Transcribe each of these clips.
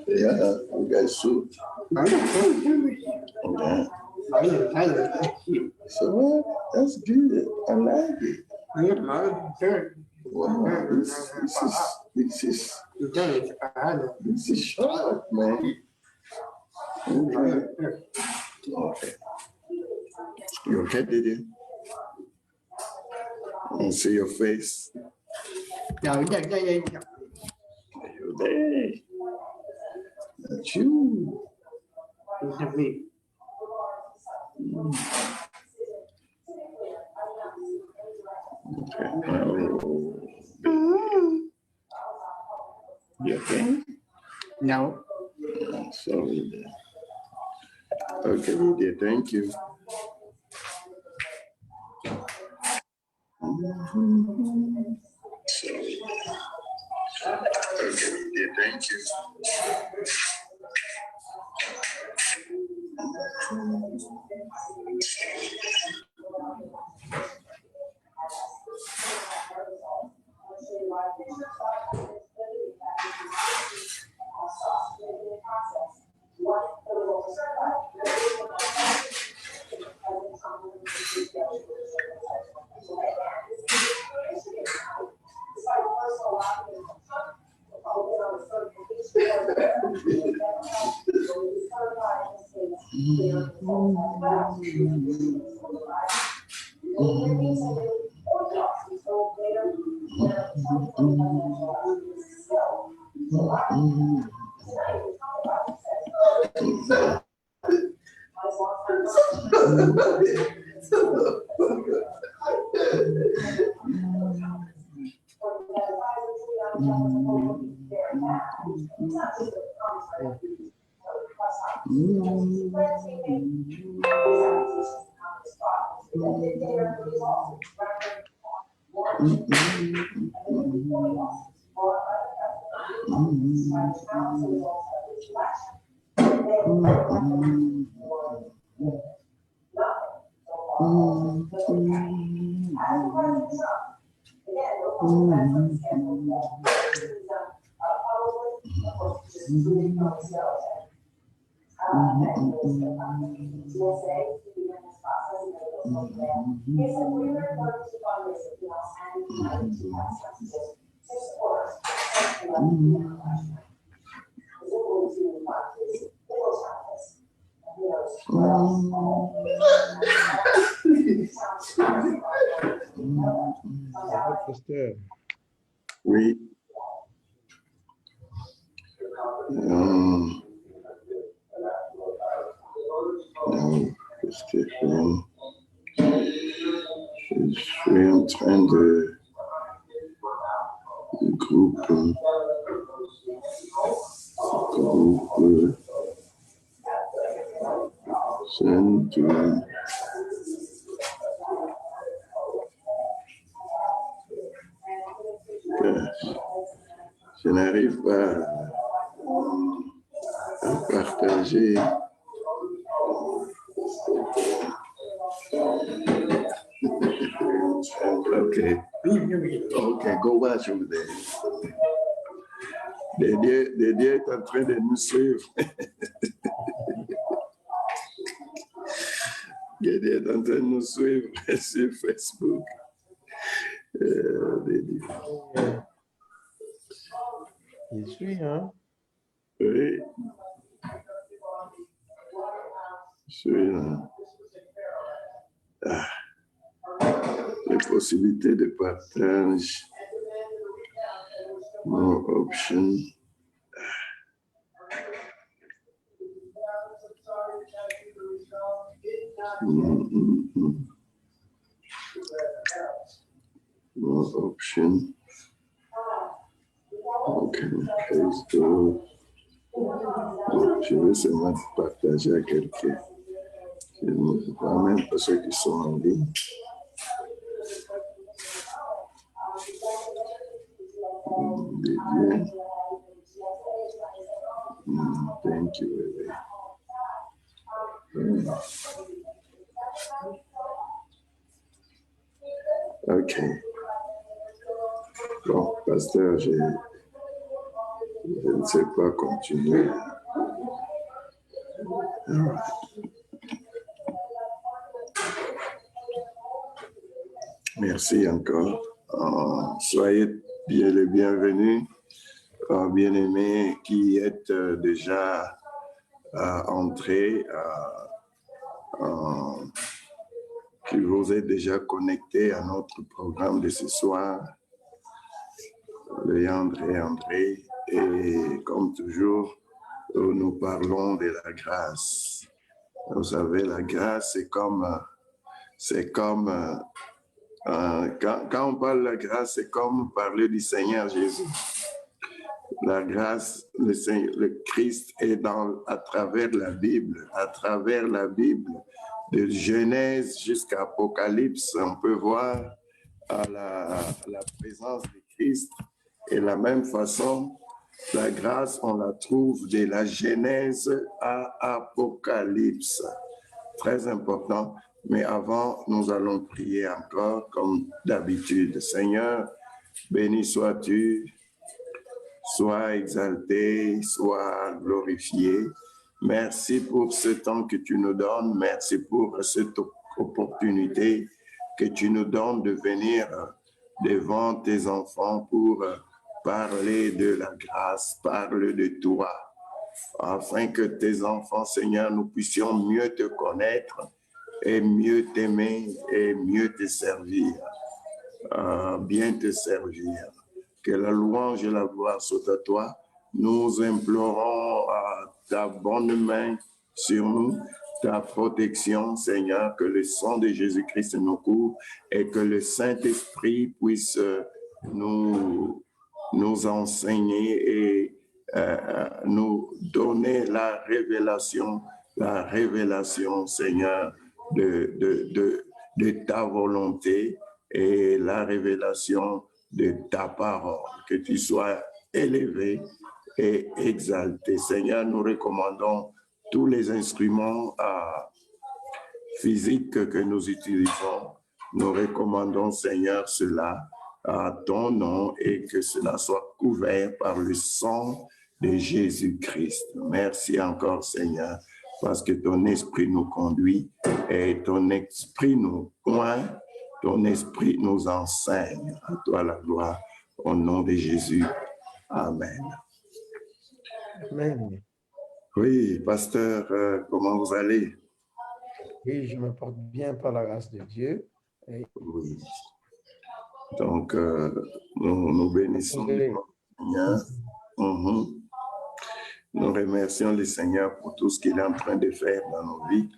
Yeah, we got soup. Yeah. So what? That's good. I like it. Wow, this is sharp, man. Okay. Okay. You okay, did you? I don't see your face. You're there. That's you. Okay. You okay? No. Sorry. Okay, dear. Thank you. Sorry. Okay, dear. Thank you. What's that? Read. No, qu'est-ce qu'elle fait? Je suis en train de groupe send je n'arrive pas à partager. Okay. Okay, go watch over there. Dédé est en train de nous suivre. Dédé est en train de nous suivre sur Facebook. Dédé. Il suit, hein? Oui. Je suis là. Les possibilités de partage. More options. More options. Ok, Facebook. Je vais seulement partager à quelqu'un. Je ne vois même pas ceux qui sont en ligne. Thank you, baby. OK. Bon, pasteur, je ne sais pas continuer. Merci encore. Soyez bien les bienvenus, bien-aimés qui êtes déjà entrés, qui vous êtes déjà connectés à notre programme de ce soir. André. Et comme toujours, nous parlons de la grâce. Vous savez, la grâce, quand on parle de la grâce, c'est comme parler du Seigneur Jésus. La grâce, le Christ est à travers la Bible, de Genèse jusqu'à Apocalypse, on peut voir la présence de Christ. Et de la même façon, la grâce, on la trouve de la Genèse à Apocalypse. Très important. Mais avant, nous allons prier encore comme d'habitude. Seigneur, béni sois-tu, sois exalté, sois glorifié. Merci pour ce temps que tu nous donnes. Merci pour cette opportunité que tu nous donnes de venir devant tes enfants pour parler de la grâce, parler de toi, afin que tes enfants, Seigneur, nous puissions mieux te connaître et mieux t'aimer et mieux te servir, bien te servir. Que la louange et la gloire soient à toi. Nous implorons ta bonne main sur nous, ta protection, Seigneur, que le sang de Jésus-Christ nous couvre et que le Saint-Esprit puisse nous enseigner et nous donner la révélation, Seigneur, de ta volonté et la révélation de ta parole. Que tu sois élevé et exalté. Seigneur, nous recommandons tous les instruments physiques que nous utilisons. Nous recommandons, Seigneur, cela à ton nom et que cela soit couvert par le sang de Jésus-Christ. Merci encore, Seigneur, parce que ton esprit nous conduit et ton esprit nous pointe, ton esprit nous enseigne. À toi la gloire, au nom de Jésus. Amen. Amen. Oui, pasteur, comment vous allez? Oui, je me porte bien par la grâce de Dieu. Et... Oui. Donc, nous bénissons le Seigneur. Nous remercions le Seigneur pour tout ce qu'il est en train de faire dans nos vies.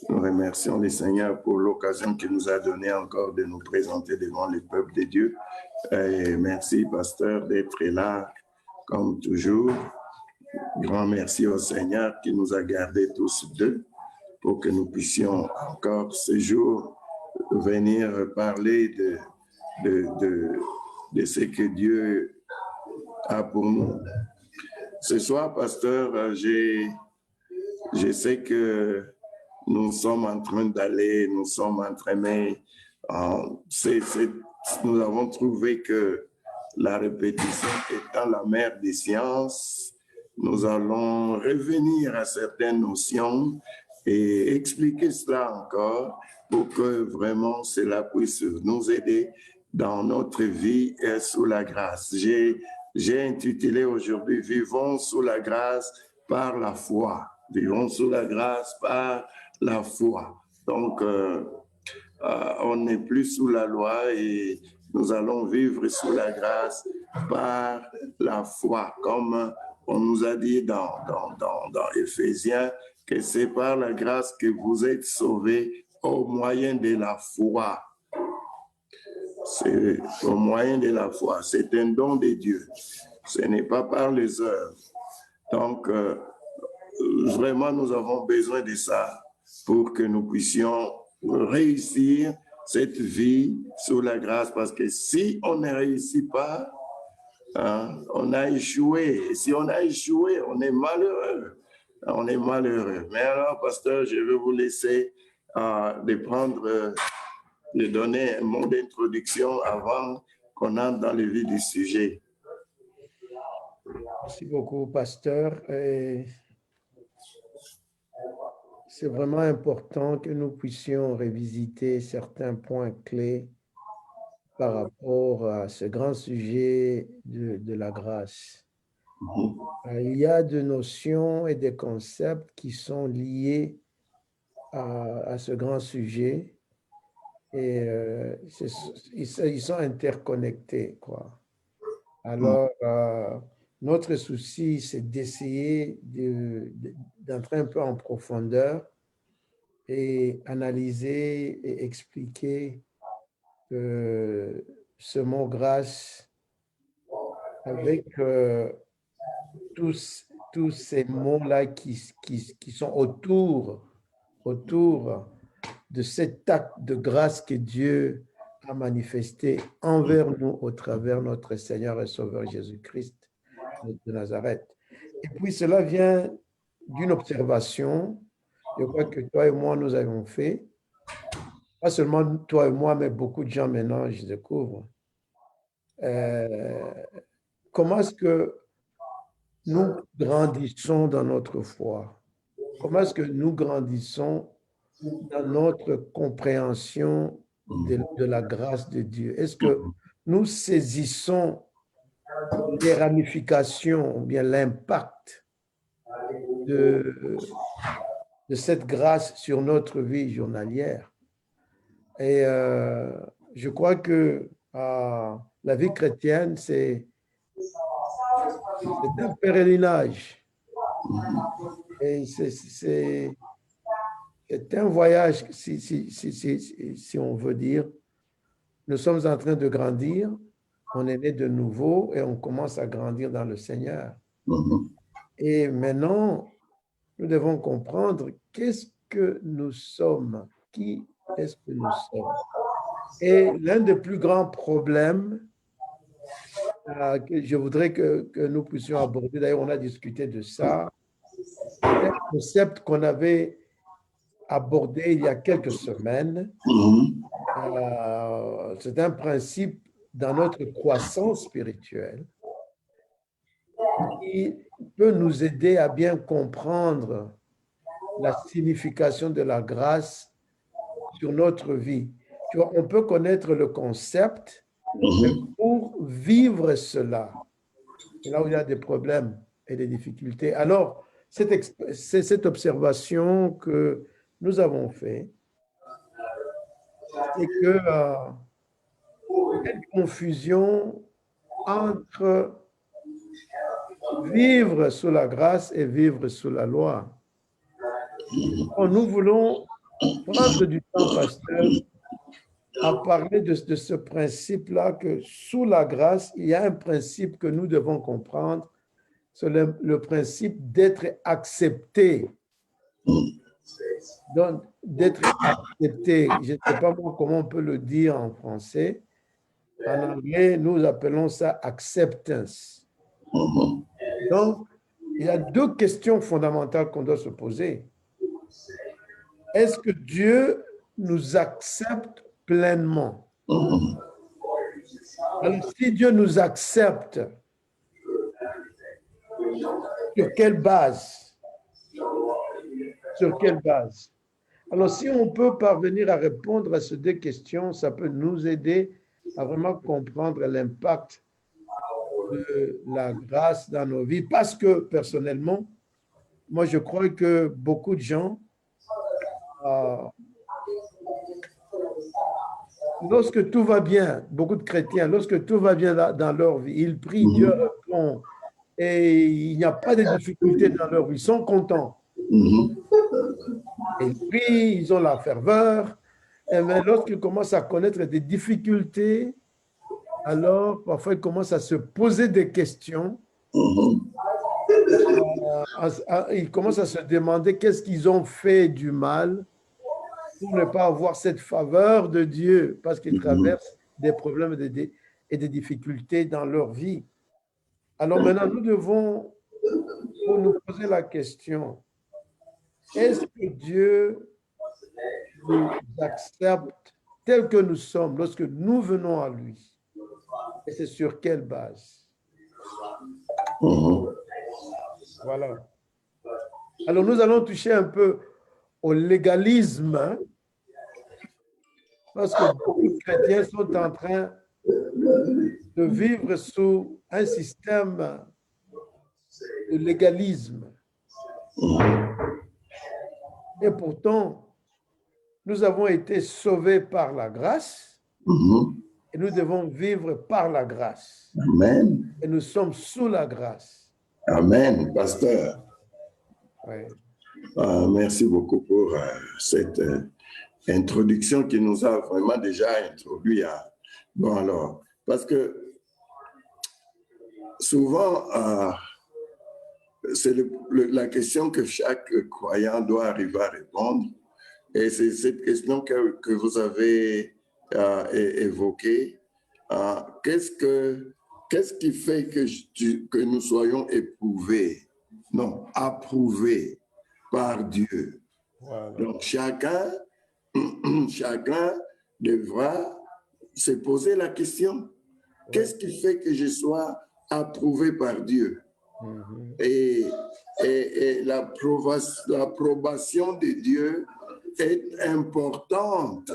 Nous remercions le Seigneur pour l'occasion qu'il nous a donnée encore de nous présenter devant le peuple de Dieu. Et merci, pasteur, d'être là, comme toujours. Grand merci au Seigneur qui nous a gardés tous deux pour que nous puissions encore ce jour venir parler de ce que Dieu a pour nous. Ce soir, pasteur, je sais que nous sommes en train d'aller, nous sommes entraînés. Nous avons trouvé que la répétition étant la mère des sciences, nous allons revenir à certaines notions et expliquer cela encore pour que vraiment cela puisse nous aider dans notre vie et sous la grâce. J'ai intitulé aujourd'hui « Vivons sous la grâce par la foi ». Vivons sous la grâce par la foi. Donc, on n'est plus sous la loi et nous allons vivre sous la grâce par la foi, comme on nous a dit dans Éphésiens, que c'est par la grâce que vous êtes sauvés au moyen de la foi. C'est au moyen de la foi. C'est un don de Dieu. Ce n'est pas par les œuvres. Donc, vraiment, nous avons besoin de ça pour que nous puissions réussir cette vie sous la grâce. Parce que si on ne réussit pas, on a échoué. Et si on a échoué, on est malheureux. On est malheureux. Mais alors, pasteur, je vais vous laisser de donner un mot d'introduction avant qu'on entre dans le vif du sujet. Merci beaucoup, pasteur. C'est vraiment important que nous puissions revisiter certains points clés par rapport à ce grand sujet de la grâce. Il y a des notions et des concepts qui sont liés à ce grand sujet et ils sont interconnectés, quoi. Alors, notre souci, c'est d'essayer d'entrer un peu en profondeur et analyser et expliquer ce mot grâce avec tous ces mots-là qui sont autour de cet acte de grâce que Dieu a manifesté envers nous au travers de notre Seigneur et Sauveur Jésus-Christ de Nazareth. Et puis cela vient d'une observation, je crois que toi et moi nous avons fait, pas seulement toi et moi, mais beaucoup de gens maintenant, je découvre. Comment est-ce que nous grandissons dans notre foi? Comment est-ce que nous grandissons dans notre compréhension de la grâce de Dieu? Est-ce que nous saisissons les ramifications ou bien l'impact de cette grâce sur notre vie journalière? Et je crois que la vie chrétienne, c'est un pèlerinage. Et c'est un voyage, si on veut dire. Nous sommes en train de grandir, on est né de nouveau et on commence à grandir dans le Seigneur. Et maintenant, nous devons comprendre qu'est-ce que nous sommes, qui est-ce que nous sommes. Et l'un des plus grands problèmes que je voudrais que nous puissions aborder, d'ailleurs on a discuté de ça, c'est un concept qu'on avait abordé il y a quelques semaines. C'est un principe dans notre croissance spirituelle qui peut nous aider à bien comprendre la signification de la grâce sur notre vie. Tu vois, on peut connaître le concept, mais pour vivre cela, c'est là où il y a des problèmes et des difficultés. Alors, c'est cette observation que nous avons fait, c'est que y a une confusion entre vivre sous la grâce et vivre sous la loi. Nous voulons prendre du temps, pasteur, à parler de ce principe-là, que sous la grâce, il y a un principe que nous devons comprendre, c'est le principe d'être accepté. Donc, d'être accepté, je ne sais pas comment on peut le dire en français. En anglais, nous appelons ça acceptance. Donc, il y a deux questions fondamentales qu'on doit se poser. Est-ce que Dieu nous accepte pleinement? Alors, si Dieu nous accepte, sur quelle base? Sur quelle base? Alors, si on peut parvenir à répondre à ces deux questions, ça peut nous aider à vraiment comprendre l'impact de la grâce dans nos vies. Parce que, personnellement, moi, je crois que beaucoup de gens, lorsque tout va bien, beaucoup de chrétiens, lorsque tout va bien dans leur vie, ils prient, Dieu répond, et il n'y a pas de difficultés dans leur vie, ils sont contents. Ils prient, ils ont la ferveur, mais lorsqu'ils commencent à connaître des difficultés, alors parfois ils commencent à se poser des questions. Ils commencent à se demander qu'est-ce qu'ils ont fait du mal pour ne pas avoir cette faveur de Dieu, parce qu'ils traversent des problèmes et des difficultés dans leur vie. Alors maintenant, nous devons nous poser la question, est-ce que Dieu nous accepte tels que nous sommes lorsque nous venons à lui? Et c'est sur quelle base? Voilà. Alors, nous allons toucher un peu au légalisme, hein, parce que beaucoup de chrétiens sont en train de vivre sous un système de légalisme. Et pourtant, nous avons été sauvés par la grâce et nous devons vivre par la grâce. Amen. Et nous sommes sous la grâce. Amen, pasteur. Ouais. Merci beaucoup pour cette introduction qui nous a vraiment déjà introduit à... Bon alors, parce que souvent, c'est la question que chaque croyant doit arriver à répondre. Et c'est cette question que vous avez évoquée. Qu'est-ce qui fait que nous soyons éprouvés? Non, approuvés par Dieu. Voilà. Donc, chacun devra se poser la question. Qu'est-ce qui fait que je sois approuvé par Dieu? Et l'approbation de Dieu est importante.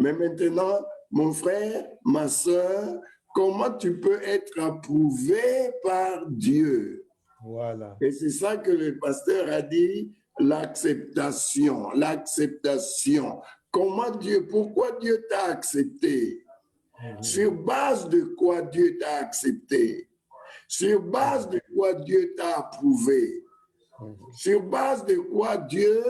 Mais maintenant, mon frère, ma soeur, comment tu peux être approuvé par Dieu? Voilà. Et c'est ça que le pasteur a dit, l'acceptation, l'acceptation. Pourquoi Dieu t'a accepté? Sur base de quoi Dieu t'a accepté? Sur base de quoi Dieu t'a approuvé? Sur base de quoi Dieu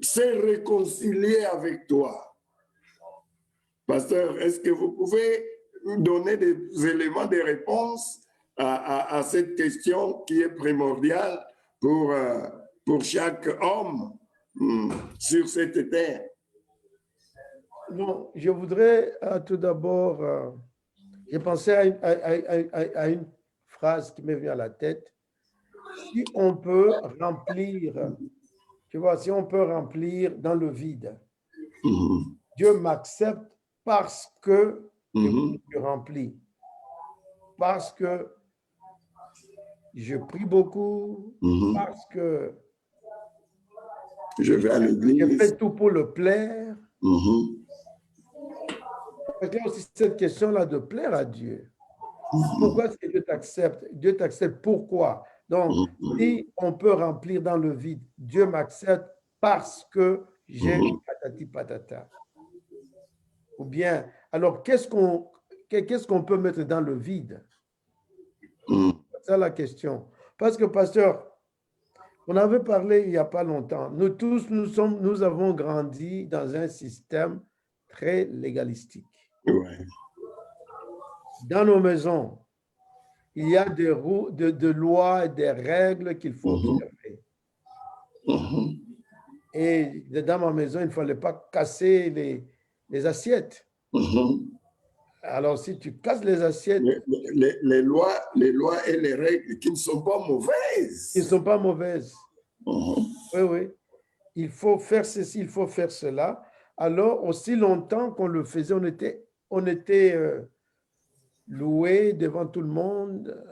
s'est réconcilié avec toi? Pasteur, est-ce que vous pouvez donner des éléments de réponse à cette question qui est primordiale pour chaque homme sur cette terre? Non, je voudrais tout d'abord, j'ai pensé à une phrase qui m'est venue à la tête. Si on peut remplir, tu vois, si on peut remplir dans le vide, Dieu m'accepte parce que je remplis, parce que je prie beaucoup, parce que je vais à l'église, je fais tout pour le plaire. Il y a aussi cette question-là de plaire à Dieu. Pourquoi est-ce que Dieu t'accepte? Dieu t'accepte pourquoi? Donc, si on peut remplir dans le vide, Dieu m'accepte parce que j'ai patati patata. Ou bien, alors qu'est-ce qu'on peut mettre dans le vide? C'est ça la question. Parce que, pasteur, on avait parlé il n'y a pas longtemps. Nous tous, nous avons grandi dans un système très légalistique. Ouais. Dans nos maisons, il y a de lois et des règles qu'il faut observer. Et dans ma maison, il ne fallait pas casser les assiettes. Alors, si tu casses les assiettes... Les lois et les règles qui ne sont pas mauvaises. Qui ne sont pas mauvaises. Oui, oui. Il faut faire ceci, il faut faire cela. alors aussi longtemps qu'on le faisait, on était loué devant tout le monde,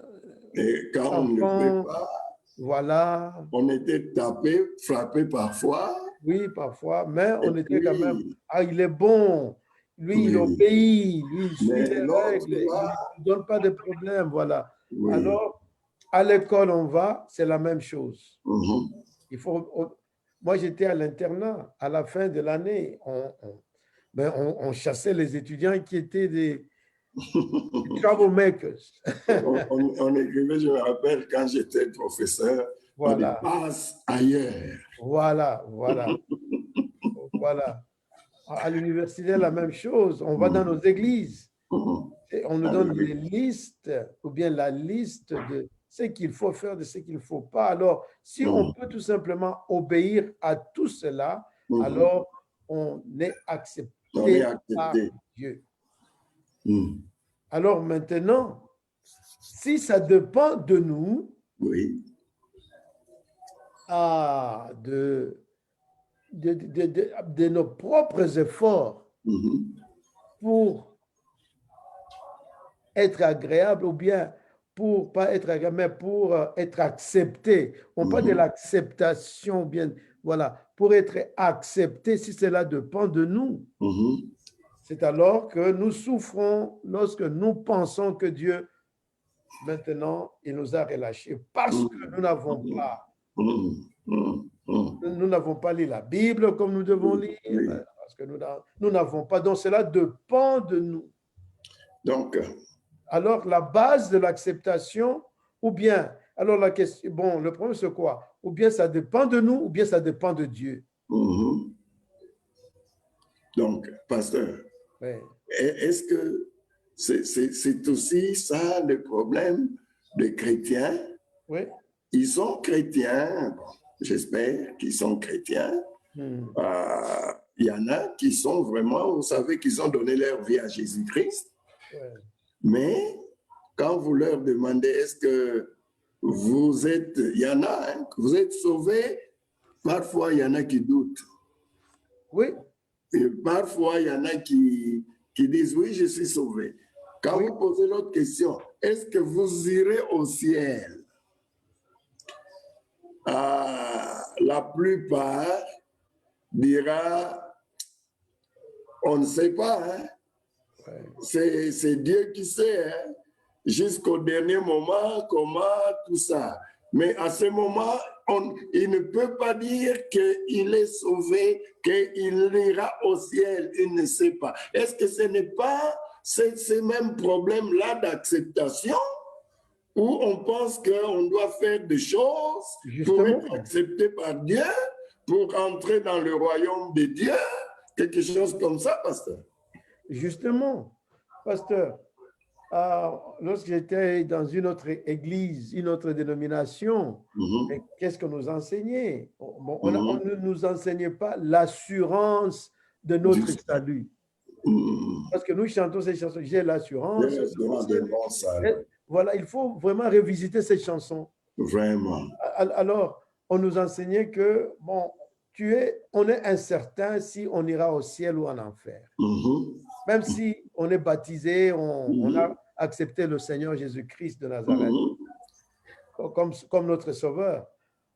Et quand on ne le fait enfants, pas, voilà, on était tapé, frappé parfois. oui, parfois, mais Et on était quand même, puis, ah, il est bon, lui, il oui. obéit, lui, il suit Mais les l'autre, règles, il là, ne donne pas de problème, voilà. oui. Alors, à l'école, on va, c'est la même chose. Mhm. Il faut, moi, j'étais à l'internat, à la fin de l'année, on chassait les étudiants qui étaient des troublemakers. On écrivait, je me rappelle, quand j'étais professeur, on dit Voilà, passe ailleurs. voilà, voilà, voilà. À l'université, la même chose. On va dans nos églises Mhm. et on nous donne les listes ou bien la liste de ce qu'il faut faire, de ce qu'il ne faut pas. Alors, si on peut tout simplement obéir à tout cela, alors on est On est accepté par accepté. Dieu. Mhm. Alors maintenant, si ça dépend de nous, Oui. de nos propres efforts Mhm. pour être agréable ou bien pour pas être agréable, mais pour être accepté. On parle de l'acceptation, ou bien voilà, pour être accepté, si cela dépend de nous, Mhm. c'est alors que nous souffrons lorsque nous pensons que Dieu, maintenant, il nous a relâchés parce que nous n'avons pas. Mhm. Mhm. Mhm. Nous n'avons pas lu la Bible comme nous devons lire, Oui. parce que nous n'avons pas. Donc, cela dépend de nous. Donc, Alors, la base de l'acceptation, ou bien, alors la question, bon, le problème c'est quoi? Ou bien ça dépend de nous, ou bien ça dépend de Dieu. mhm. Donc, pasteur, Ouais. est-ce que c'est aussi ça le problème des chrétiens? Oui. Ils sont chrétiens, bon, j'espère qu'ils sont chrétiens. Il y en a qui sont vraiment, vous savez, qu'ils ont donné leur vie à Jésus-Christ. Ouais. Mais quand vous leur demandez, est-ce que vous êtes, il y en a, hein, que vous êtes sauvés, parfois il y en a qui doutent. Oui. Et parfois il y en a qui disent, oui, je suis sauvé. Quand Oui. vous posez l'autre question, est-ce que vous irez au ciel? La plupart dira, on ne sait pas, hein? Ouais. C'est Dieu qui sait, hein? Jusqu'au dernier moment, comment tout ça. Mais à ce moment, il ne peut pas dire qu'il est sauvé, qu'il ira au ciel, il ne sait pas. Est-ce que ce n'est pas ces mêmes problèmes-là d'acceptation où on pense qu'on doit faire des choses pour être Justement. accepté par Dieu, pour entrer dans le royaume de Dieu, quelque chose comme ça, pasteur? Justement, pasteur, lorsque j'étais dans une autre église, une autre dénomination, qu'est-ce qu'on nous enseignait? Bon, on ne nous enseignait pas l'assurance de notre salut. Parce que nous chantons ces chansons, j'ai l'assurance. Voilà, il faut vraiment revisiter ces chansons. Vraiment. Alors, on nous enseignait que, bon, on est incertain si on ira au ciel ou en enfer. Même si on est baptisé, on a accepté le Seigneur Jésus-Christ de Nazareth comme notre sauveur.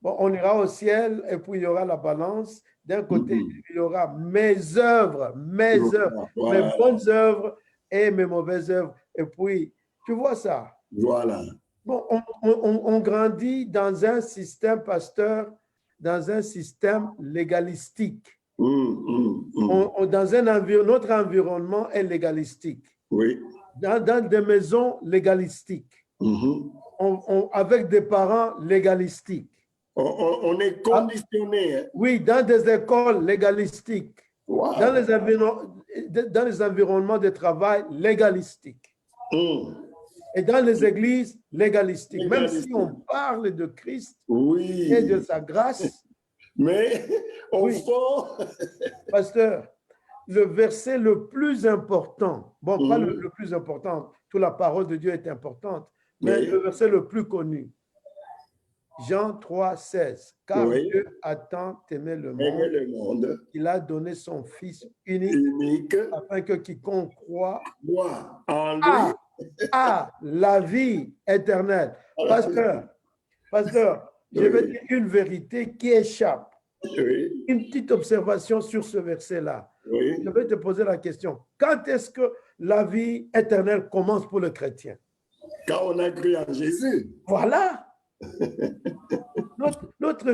Bon, on ira au ciel et puis il y aura la balance. D'un côté, il y aura mes œuvres, mes bonnes œuvres et mes mauvaises œuvres. Et puis, tu vois ça? Voilà. Bon, on grandit dans un système, pasteur, dans un système légalistique. Notre environnement est légalistique. Oui. Dans des maisons légalistiques. Avec des parents légalistiques. On est conditionné. Hein? Oui, dans des écoles légalistiques. Wow. Dans les environnements de travail légalistiques. Et dans les églises légalistiques. Même si on parle de Christ et de sa grâce. Mais au fond... Pasteur, le verset le plus important, bon, pas le plus important, toute la parole de Dieu est importante, mais le verset le plus connu, Jean 3, 16. Car Oui. Dieu a tant aimé le Aimer monde le monde qu'il a donné son Fils unique unique, afin que quiconque croit moi, en lui. a la vie éternelle. Pasteur, je vais Oui. dire une vérité qui échappe. Oui, Une petite observation sur ce verset-là. oui. Je vais te poser la question. Quand est-ce que la vie éternelle commence pour le chrétien? Quand on a cru en Jésus. Voilà. Notre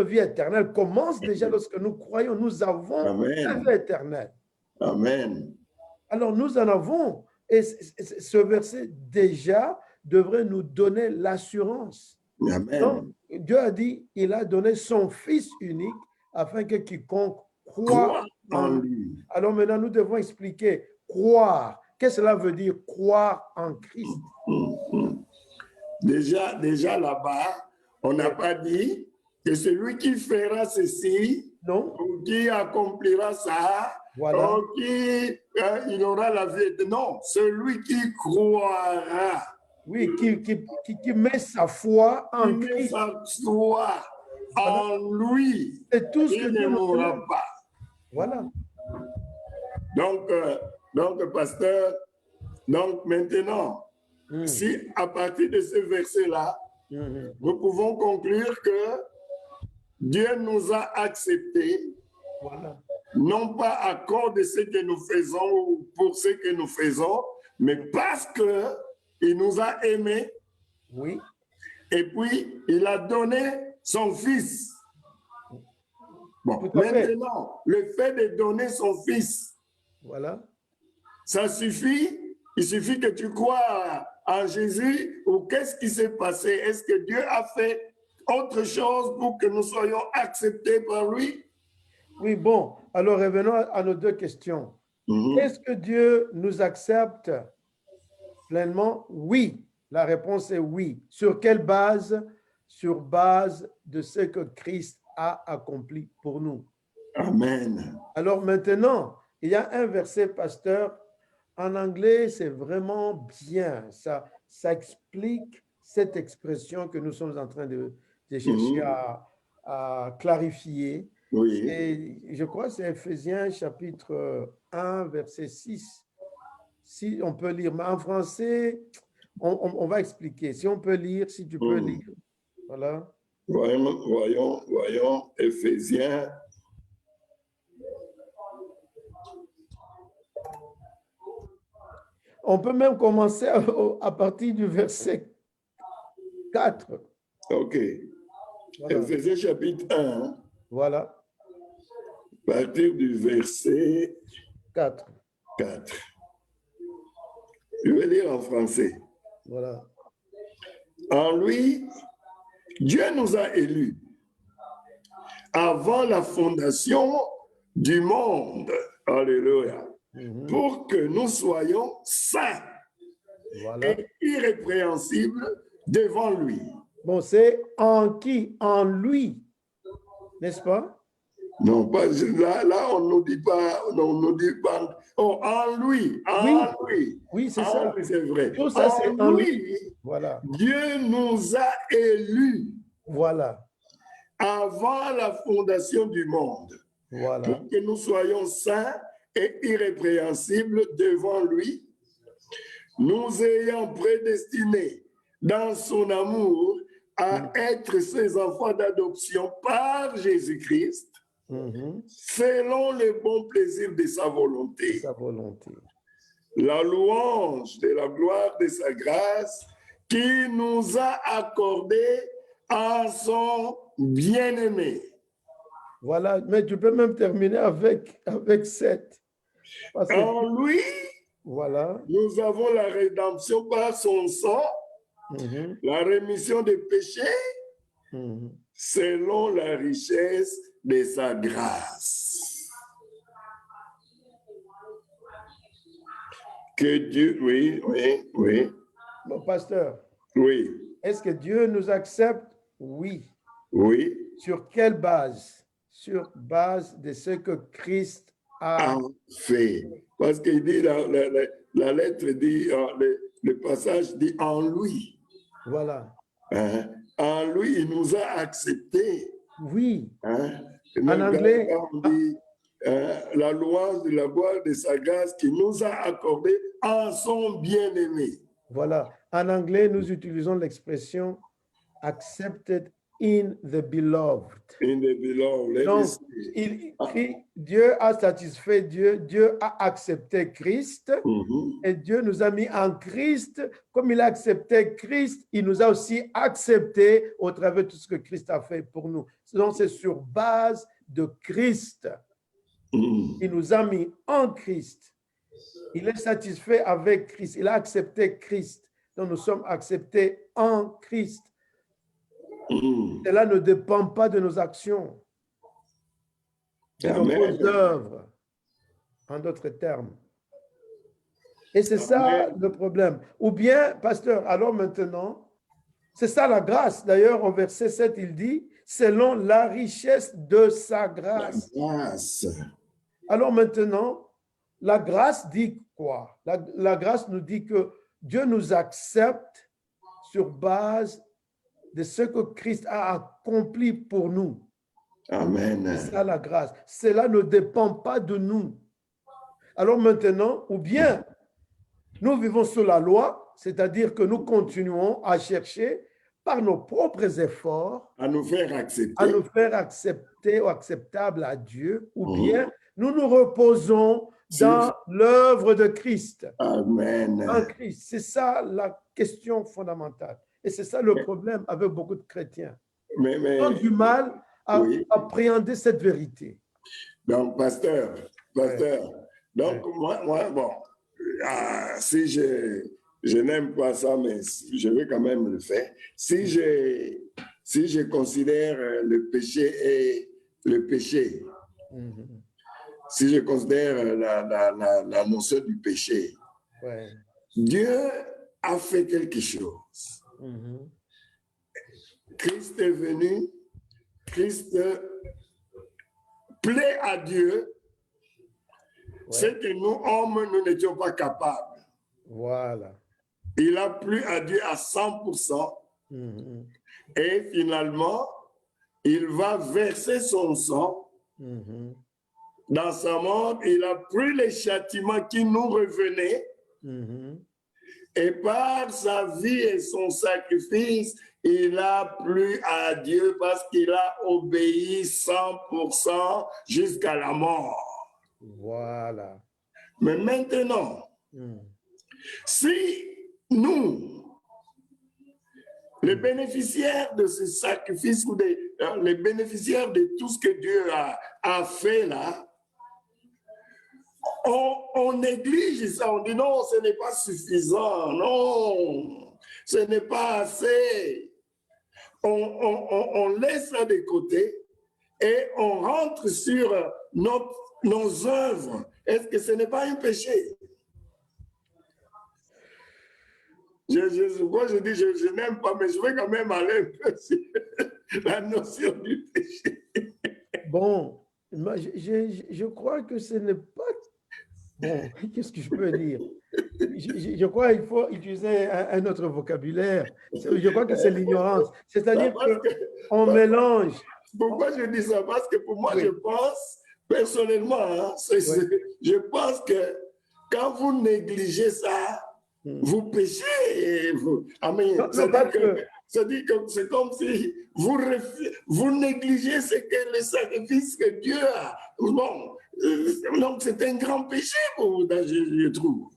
vie éternelle commence déjà lorsque nous croyons, nous avons la Amen. vie éternelle. Amen. Alors nous en avons. Et ce verset déjà devrait nous donner l'assurance. Amen. Donc, Dieu a dit, il a donné son Fils unique afin que quiconque Crois croit en en lui. lui. Alors maintenant, nous devons expliquer croire. Qu'est-ce que cela veut dire croire en Christ? Déjà là-bas, on n'a pas dit que celui qui fera ceci, Non? ou qui accomplira ça, Voilà. ou qui il aura la vie. Non, celui qui croira, Oui, qui met sa foi qui en met Christ. sa foi en lui, C'est tout ce que il ne Dieu nous mourra demande. pas. Voilà. Donc, pasteur, donc maintenant, si à partir de ce verset-là, nous pouvons conclure que Dieu nous a acceptés, Voilà. non pas à cause de ce que nous faisons ou pour ce que nous faisons, mais parce que il nous a aimés Oui. et puis il a donné son Fils. Bon, Tout à fait. maintenant, le fait de donner son Fils, Voilà. ça suffit? Il suffit que tu crois en Jésus ou qu'est-ce qui s'est passé? Est-ce que Dieu a fait autre chose pour que nous soyons acceptés par lui? Oui, bon. Alors, revenons à nos deux questions. Est-ce que Dieu nous accepte pleinement? Oui. La réponse est oui. Sur quelle base? Sur base de ce que Christ a accompli pour nous. Amen. Alors maintenant, il y a un verset, pasteur, en anglais, c'est vraiment bien. Ça explique cette expression que nous sommes en train de chercher à clarifier. Oui. Et je crois que c'est Éphésiens chapitre 1, verset 6. Si on peut lire, mais en français, on va expliquer. Si on peut lire, si tu peux lire. Voilà. Voyons, Éphésiens. On peut même commencer à partir du verset 4. OK. Voilà. Éphésiens chapitre 1, Voilà. à partir du verset 4. 4. Je vais lire en français. Voilà. En lui, Dieu nous a élus avant la fondation du monde. Alléluia. Pour que nous soyons saints Voilà. et irrépréhensibles devant lui. Bon, c'est en qui? En lui. N'est-ce pas? Non, pas là, on ne nous dit pas. Oh, en lui, en lui. Oui, c'est En ça. lui, c'est vrai. Tout ça, c'est en lui. Voilà. Dieu nous a élus Voilà. avant la fondation du monde. Voilà. Pour que nous soyons saints et irrépréhensibles devant lui, nous ayant prédestinés dans son amour à être ses enfants d'adoption par Jésus-Christ, selon le bon plaisir de sa volonté. Sa volonté. La louange de la gloire de sa grâce qui nous a accordé en son bien-aimé. Voilà, mais tu peux même terminer avec 7. Parce que, En lui, voilà. nous avons la rédemption par son sang, la rémission des péchés, selon la richesse de sa grâce. Que Dieu, oui. Bon, pasteur, Oui. est-ce que Dieu nous accepte? Oui. Oui. Sur quelle base? Sur base de ce que Christ a fait. Parce qu'il dit, la lettre dit, le passage dit en lui. Voilà. en lui, il nous a acceptés. Oui, Hein? en anglais, On dit, la louange de la gloire de sa grâce qui nous a accordé en son bien-aimé. voilà. En anglais, nous utilisons l'expression accepted in the beloved. In the beloved, let me Donc, see. Dieu a satisfait Dieu a accepté Christ Mhm. et Dieu nous a mis en Christ. Comme il a accepté Christ, il nous a aussi accepté au travers de tout ce que Christ a fait pour nous. Donc, c'est sur base de Christ. Mhm. Il nous a mis en Christ. Il est satisfait avec Christ. Il a accepté Christ. Donc, nous sommes acceptés en Christ. Mhm. Cela ne dépend pas de nos actions, de nos Amen. bonnes œuvres, en d'autres termes. Et c'est ça Amen. le problème. Ou bien, pasteur, alors maintenant, c'est ça la grâce. D'ailleurs, au verset 7, il dit, selon la richesse de sa La grâce. grâce. Alors maintenant, la grâce dit quoi? La grâce nous dit que Dieu nous accepte sur base de ce que Christ a accompli pour nous. Amen. C'est ça la grâce. Cela ne dépend pas de nous. Alors maintenant, ou bien nous vivons sous la loi, c'est-à-dire que nous continuons à chercher par nos propres efforts À nous faire à accepter. nous faire accepter ou acceptable à Dieu, ou Mhm. bien nous nous reposons dans l'œuvre de Christ. Amen. En Christ. C'est ça la question fondamentale. Et c'est ça le problème avec beaucoup de chrétiens. Mais, Ils ont du mal à oui. appréhender cette vérité. Donc, pasteur, donc moi, bon, si je n'aime pas ça, mais je vais quand même le faire. Si je considère le péché et le péché, Mhm. si je considère la notion du péché, Ouais. Dieu a fait quelque chose. Mhm. Christ est venu, Christ plaît à Dieu, c'est que nous, hommes, nous n'étions pas capables. Voilà. Il a plu à Dieu à 100%. Mhm. Et finalement, il va verser son sang Mhm. dans sa mort. Il a pris les châtiments qui nous revenaient. Mhm. Et par sa vie et son sacrifice, il a plu à Dieu parce qu'il a obéi 100% jusqu'à la mort. Voilà. Mais maintenant, Mhm. si nous, les bénéficiaires de ce sacrifice ou les bénéficiaires de tout ce que Dieu a fait là, on néglige ça, on dit non, ce n'est pas suffisant, non, ce n'est pas assez. On laisse ça de côté et on rentre sur nos œuvres. Est-ce que ce n'est pas un péché? Moi, je dis, je n'aime pas, mais je vais quand même aller un peu sur la notion du péché. Bon, moi, je crois que ce n'est pas... Bon, qu'est-ce que je peux dire? Je crois qu'il faut utiliser un autre vocabulaire. Je crois que c'est l'ignorance. C'est-à-dire qu'on mélange. Pourquoi je dis ça? Parce que pour moi, Oui. je pense, personnellement, hein, je pense que quand vous négligez ça, vous péchez. C'est-à-dire que c'est comme si vous négligez ce que le sacrifice que Dieu a. Bon, donc c'est un grand péché pour vous, je trouve.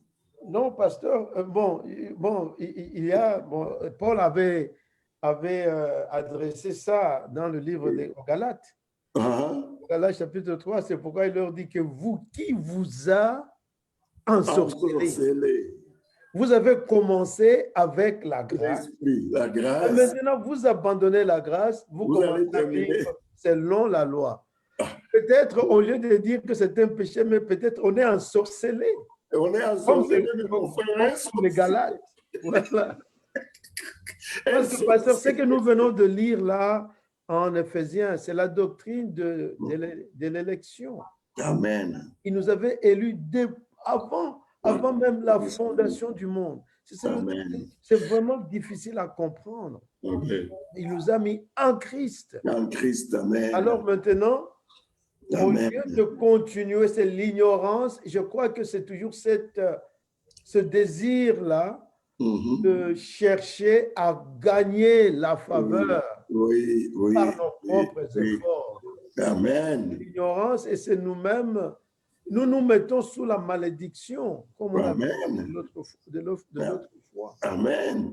Non, pasteur, il y a, Paul avait adressé ça dans le livre des Galates. Galates chapitre 3, c'est pourquoi il leur dit que vous, qui vous a ensorcelé? Vous avez commencé avec la grâce. La grâce. Et maintenant, vous abandonnez la grâce, vous commencez à vivre selon la loi. Peut-être, au lieu de dire que c'est un péché, mais peut-être on est ensorcelé. On est ensorcelé, comme les Galates. Voilà. Parce que, pasteur, ce que nous venons de lire là en Éphésiens, c'est la doctrine de l'élection. Amen. Il nous avait élus avant même la fondation du monde. Amen. C'est vraiment difficile à comprendre. Amen. Il nous a mis en Christ. En Christ, amen. Alors maintenant, au Amen. lieu de continuer, c'est l'ignorance. Je crois que c'est toujours ce désir-là Mhm. de chercher à gagner la faveur Oui, oui, par nos oui, propres oui. efforts. Amen. L'ignorance, et c'est nous-mêmes, nous nous mettons sous la malédiction, comme on avait parlé Amen. l'autre fois. Amen.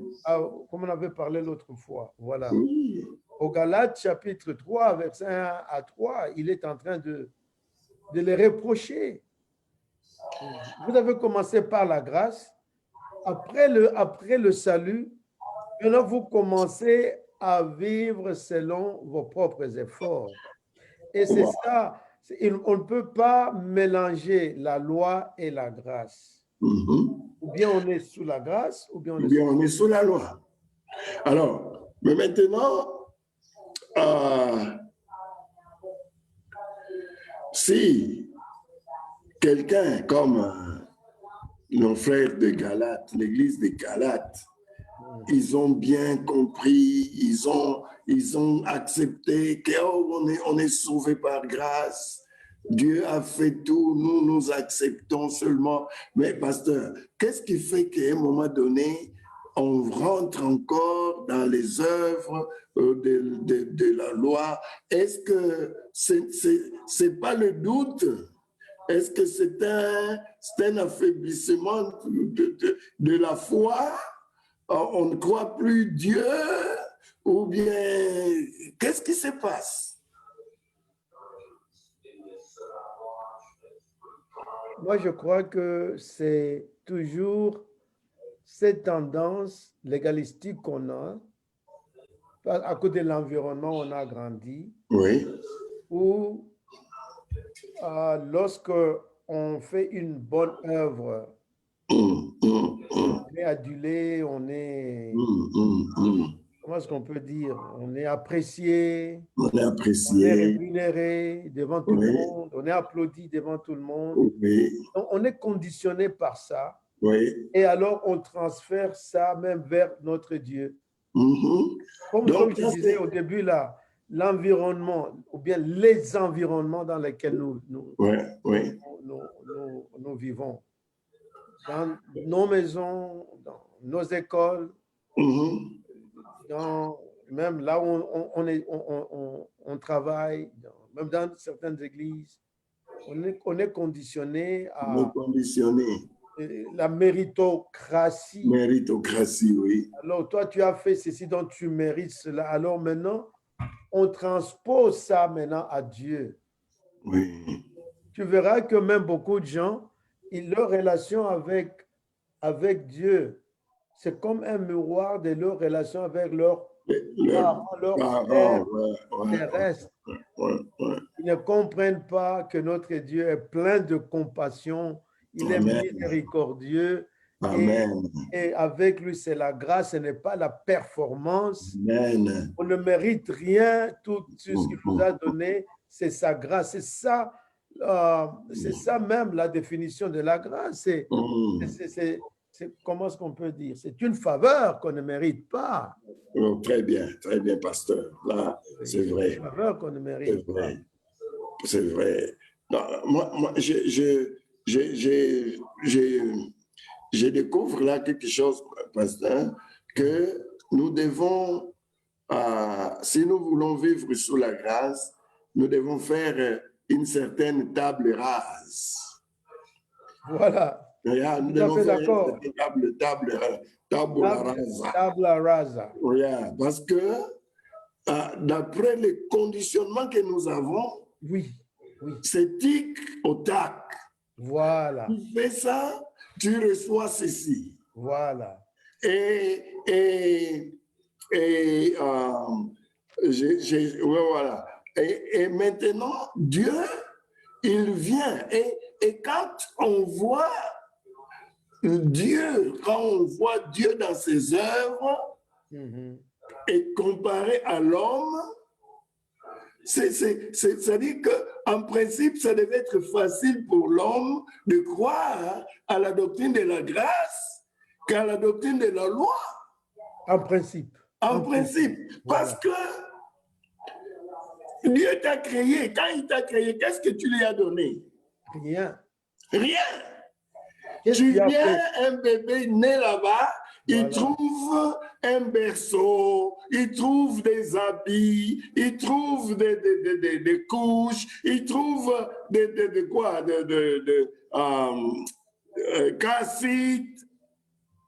Comme on avait parlé l'autre fois. Voilà. Oui. Au Galates, chapitre 3, verset 1 à 3, il est en train de les reprocher. Vous avez commencé par la grâce. Après le salut, maintenant vous commencez à vivre selon vos propres efforts. Et c'est ça, on ne peut pas mélanger la loi et la grâce. Mhm. Ou bien on est sous la grâce, ou bien Ou bien on est sous la loi. Alors, mais maintenant, si quelqu'un comme nos frères de Galates, l'église de Galates, ils ont bien compris, ils ont accepté qu'on est sauvé par grâce. Dieu a fait tout, nous acceptons seulement. Mais pasteur, qu'est-ce qui fait qu'à un moment donné, on rentre encore dans les œuvres de la loi? Est-ce que c'est pas le doute? Est-ce que c'est un affaiblissement de la foi? On ne croit plus Dieu? Ou bien, qu'est-ce qui se passe? Moi, je crois que c'est toujours cette tendance légalistique qu'on a, à cause de l'environnement où on a grandi, Oui. où lorsque on fait une bonne œuvre, on est adulé, on est, comment est-ce qu'on peut dire, on est apprécié, On est on est apprécié. rémunéré devant tout le monde, on est applaudi devant tout le monde. Oui. Donc, on est conditionné par ça. Oui. Et alors, on transfère ça même vers notre Dieu. Comme Donc, je disais au début, là, l'environnement, ou bien les environnements dans lesquels nous vivons, dans nos maisons, dans nos écoles, même là où on travaille, même dans certaines églises, on est conditionné à la méritocratie. Méritocratie, oui. Alors, toi, tu as fait ceci, donc tu mérites cela. Alors maintenant, on transpose ça maintenant à Dieu. Oui. Tu verras que même beaucoup de gens, leur relation avec Dieu, c'est comme un miroir de leur relation avec leurs parents, leurs pères terrestres. Ils ne comprennent pas que notre Dieu est plein de compassion, il est miséricordieux. Amen. Et avec lui, c'est la grâce, ce n'est pas la performance. Amen. On ne mérite rien, tout ce qu'il nous a donné, c'est sa grâce. C'est ça même la définition de la grâce. Comment est-ce qu'on peut dire? C'est une faveur qu'on ne mérite pas. Oh, très bien, pasteur. Là, c'est vrai. Une faveur qu'on ne mérite pas. C'est vrai. Non, moi je découvre là quelque chose, pasteur, que nous devons, si nous voulons vivre sous la grâce, nous devons faire une certaine table rase. Voilà. Nous devons faire une table rasa. Parce que d'après le conditionnement que nous avons, c'est tic au tac. Voilà. Tu fais ça, tu reçois ceci. Voilà. Voilà. Et maintenant, Dieu, il vient. Et quand on voit Dieu dans ses œuvres, et comparé à l'homme, c'est-à-dire qu'en principe, ça devait être facile pour l'homme de croire à la doctrine de la grâce, qu'à la doctrine de la loi, En principe. en principe. Parce que Dieu t'a créé. Quand il t'a créé, qu'est-ce que tu lui as donné? Rien. Rien. Qu'est-ce Tu qu'il a viens, fait? un bébé né là-bas, il Voilà. trouve un berceau, il trouve des habits, il trouve des couches, il trouve de quoi? Cassite.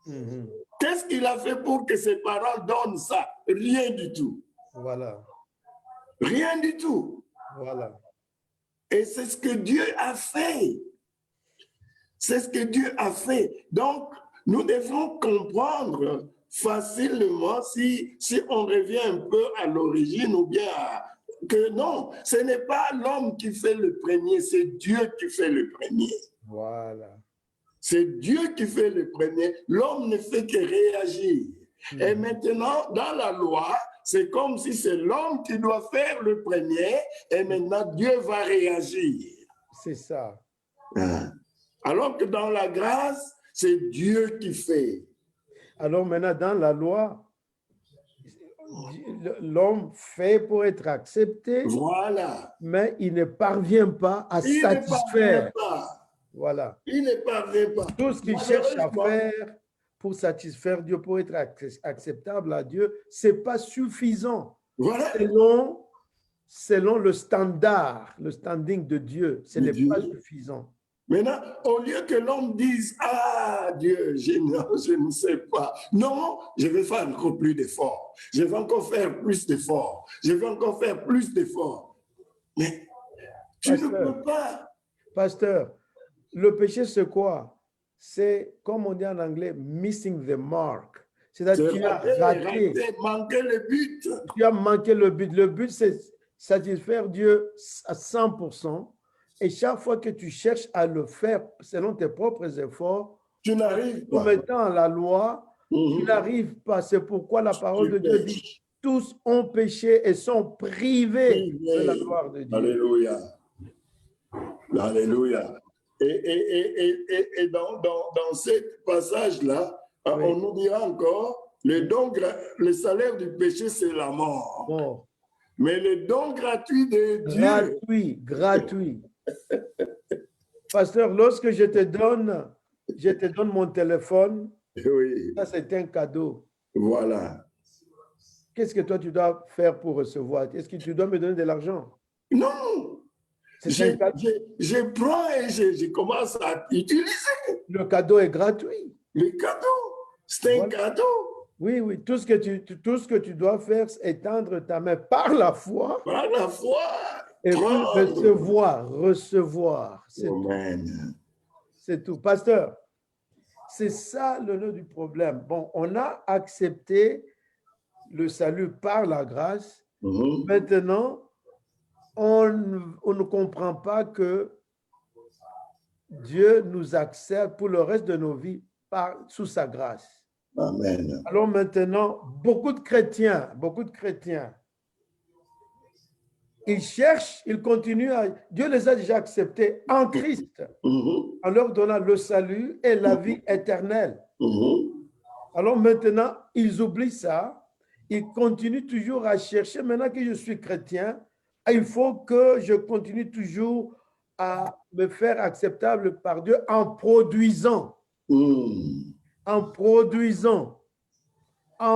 Mhm. Qu'est-ce qu'il a fait pour que ses parents donnent ça? Rien du tout. Voilà. Rien du tout. Voilà. Et c'est ce que Dieu a fait. C'est ce que Dieu a fait. Donc, nous devons comprendre facilement si on revient un peu à l'origine ou bien que non, ce n'est pas l'homme qui fait le premier, c'est Dieu qui fait le premier. Voilà. C'est Dieu qui fait le premier. L'homme ne fait que réagir. Et maintenant, dans la loi, c'est comme si c'est l'homme qui doit faire le premier et maintenant Dieu va réagir. C'est ça. Alors que dans la grâce, c'est Dieu qui fait. Alors maintenant, dans la loi, l'homme fait pour être accepté, Voilà. mais il ne parvient pas à Il satisfaire. ne parvient pas. Voilà. Il ne parvient pas. Tout ce qu'il cherche à Malheureusement, faire pour satisfaire Dieu, pour être acceptable à Dieu, ce n'est pas suffisant. voilà. Selon le standard, le standing de Dieu, ce De n'est Dieu. pas suffisant. Maintenant, au lieu que l'homme dise, ah Dieu, je ne sais pas. Non, je vais faire encore plus d'efforts. Je vais encore faire plus d'efforts. Je vais encore faire plus d'efforts. Mais tu ne peux pas. Pasteur, le péché, c'est quoi? C'est, comme on dit en anglais, missing the mark. C'est-à-dire que tu as raté. Manquer le but. Tu as manqué le but. Le but, c'est satisfaire Dieu à 100%. Et chaque fois que tu cherches à le faire selon tes propres efforts, tu n'arrives pas. En mettant la loi, tu n'arrives pas. C'est pourquoi la parole de Dieu dit, tous ont péché et sont privés de la gloire de Dieu. Alléluia. Alléluia. Et dans ce passage-là, on nous dira encore, le salaire du péché, c'est la mort. Bon. Mais le don gratuit de Dieu. Gratuit. Pasteur, lorsque je te donne mon téléphone, oui. Ça c'est un cadeau. Voilà. Qu'est-ce que toi tu dois faire pour recevoir? Est-ce que tu dois me donner de l'argent? Non. Je prends et je commence à utiliser. Le cadeau est gratuit. Le cadeau, c'est un cadeau. Oui, oui. Tout ce que tu dois faire, c'est étendre ta main par la foi. Par la foi. Et recevoir. Amen. C'est tout. Pasteur, c'est ça le nœud du problème. Bon, on a accepté le salut par la grâce. Maintenant, on ne comprend pas que Dieu nous accepte pour le reste de nos vies sous sa grâce. Amen. Alors maintenant, beaucoup de chrétiens, ils cherchent, ils continuent Dieu les a déjà acceptés en Christ, en leur donnant le salut et la vie éternelle. Alors maintenant, ils oublient ça, ils continuent toujours à chercher. Maintenant que je suis chrétien, il faut que je continue toujours à me faire acceptable par Dieu en produisant. En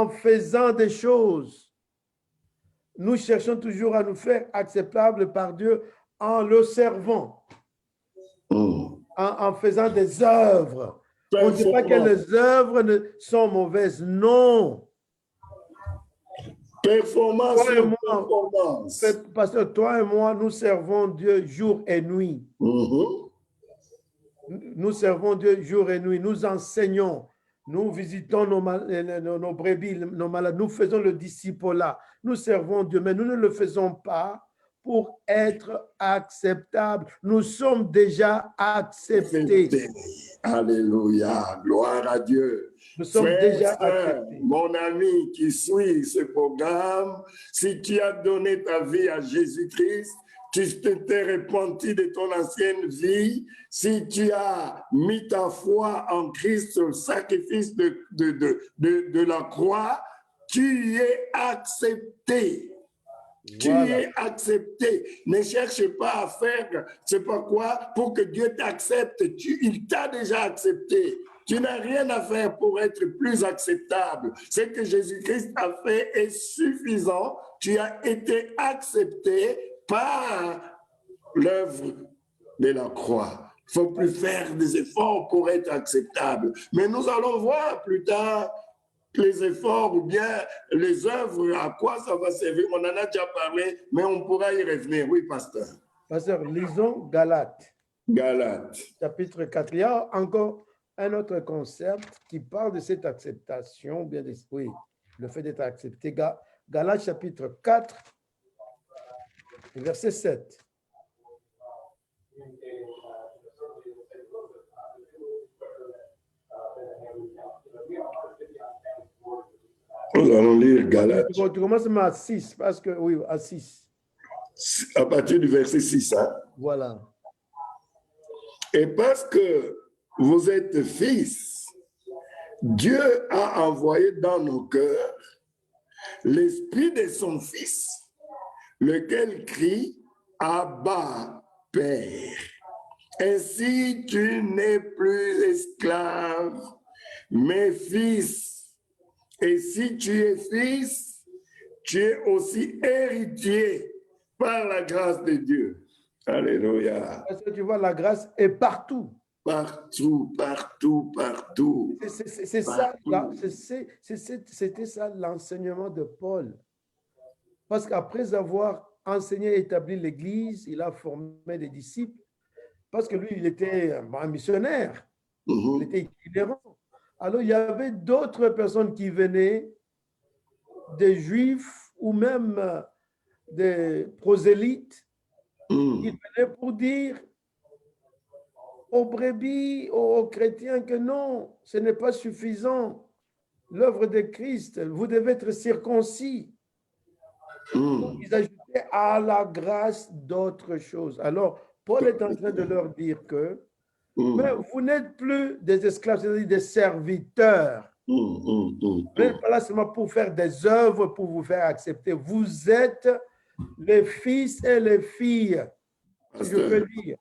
faisant des choses. Nous cherchons toujours à nous faire acceptables par Dieu en le servant, en faisant des œuvres. On ne dit pas que les œuvres sont mauvaises, non. Performance. Pasteur, toi et moi, nous servons Dieu jour et nuit. Nous servons Dieu jour et nuit. Nous enseignons. Nous visitons nos brebis, nos malades. Nous faisons le disciple-là. Nous servons Dieu, mais nous ne le faisons pas pour être acceptables. Nous sommes déjà acceptés. Alléluia. Gloire à Dieu. Nous sommes déjà acceptés. Mon ami qui suit ce programme, si tu as donné ta vie à Jésus-Christ, tu t'es repenti de ton ancienne vie, si tu as mis ta foi en Christ, le sacrifice de la croix, tu es accepté. Tu es accepté. Ne cherche pas à faire, c'est pas quoi, pour que Dieu t'accepte. Il t'a déjà accepté. Tu n'as rien à faire pour être plus acceptable. Ce que Jésus-Christ a fait est suffisant. Tu as été accepté par l'œuvre de la croix. Il ne faut plus faire des efforts pour être acceptable. Mais nous allons voir plus tard les efforts ou bien les œuvres, à quoi ça va servir. On en a déjà parlé, mais on pourra y revenir. Oui, pasteur. Pasteur, lisons Galates. Galates. Chapitre 4. Il y a encore un autre concept qui parle de cette acceptation, bien oui, le fait d'être accepté. Galates chapitre 4, verset 7. Nous allons lire Galates. Tu commences à 6, parce que, oui, à 6. À partir du verset 6. Hein? Voilà. Et parce que vous êtes fils, Dieu a envoyé dans nos cœurs l'esprit de son Fils, lequel crie « Abba, Père ». Ainsi, tu n'es plus esclave, mais fils. Et si tu es fils, tu es aussi héritier par la grâce de Dieu. Alléluia. Parce que tu vois, la grâce est partout. Partout, partout, partout. C'est ça, c'était ça l'enseignement de Paul. Parce qu'après avoir enseigné et établi l'Église, il a formé des disciples. Parce que lui, il était un missionnaire. Il était itinérant. Alors, il y avait d'autres personnes qui venaient, des Juifs ou même des prosélytes, qui venaient pour dire aux brebis, aux chrétiens que non, ce n'est pas suffisant. L'œuvre de Christ, vous devez être circoncis. Donc, ils ajoutaient à la grâce d'autres choses. Alors, Paul est en train de leur dire que mais vous n'êtes plus des esclaves, c'est-à-dire des serviteurs. Vous n'êtes pas là seulement pour faire des œuvres, pour vous faire accepter. Vous êtes les fils et les filles, si je peux dire.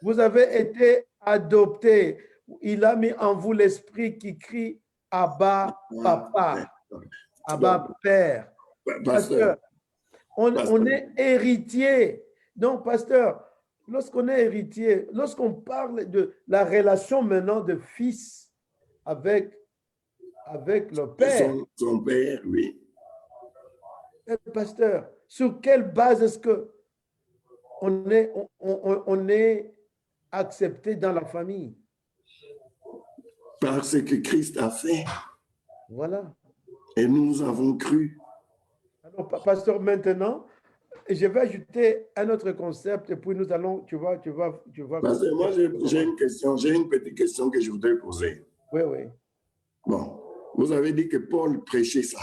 Vous avez été adoptés. Il a mis en vous l'esprit qui crie « Abba, Papa »,« Abba, Père ». Pasteur, on est héritier. Donc, pasteur, lorsqu'on est héritier, lorsqu'on parle de la relation maintenant de fils avec le père. Son père, oui. Pasteur, sur quelle base est-ce qu'on est accepté dans la famille? Par ce que Christ a fait. Voilà. Et nous avons cru. Alors, pasteur, maintenant, je vais ajouter un autre concept et puis nous allons, tu vois. Parce que moi, j'ai une petite question que je voudrais poser. Oui. Bon, vous avez dit que Paul prêchait ça.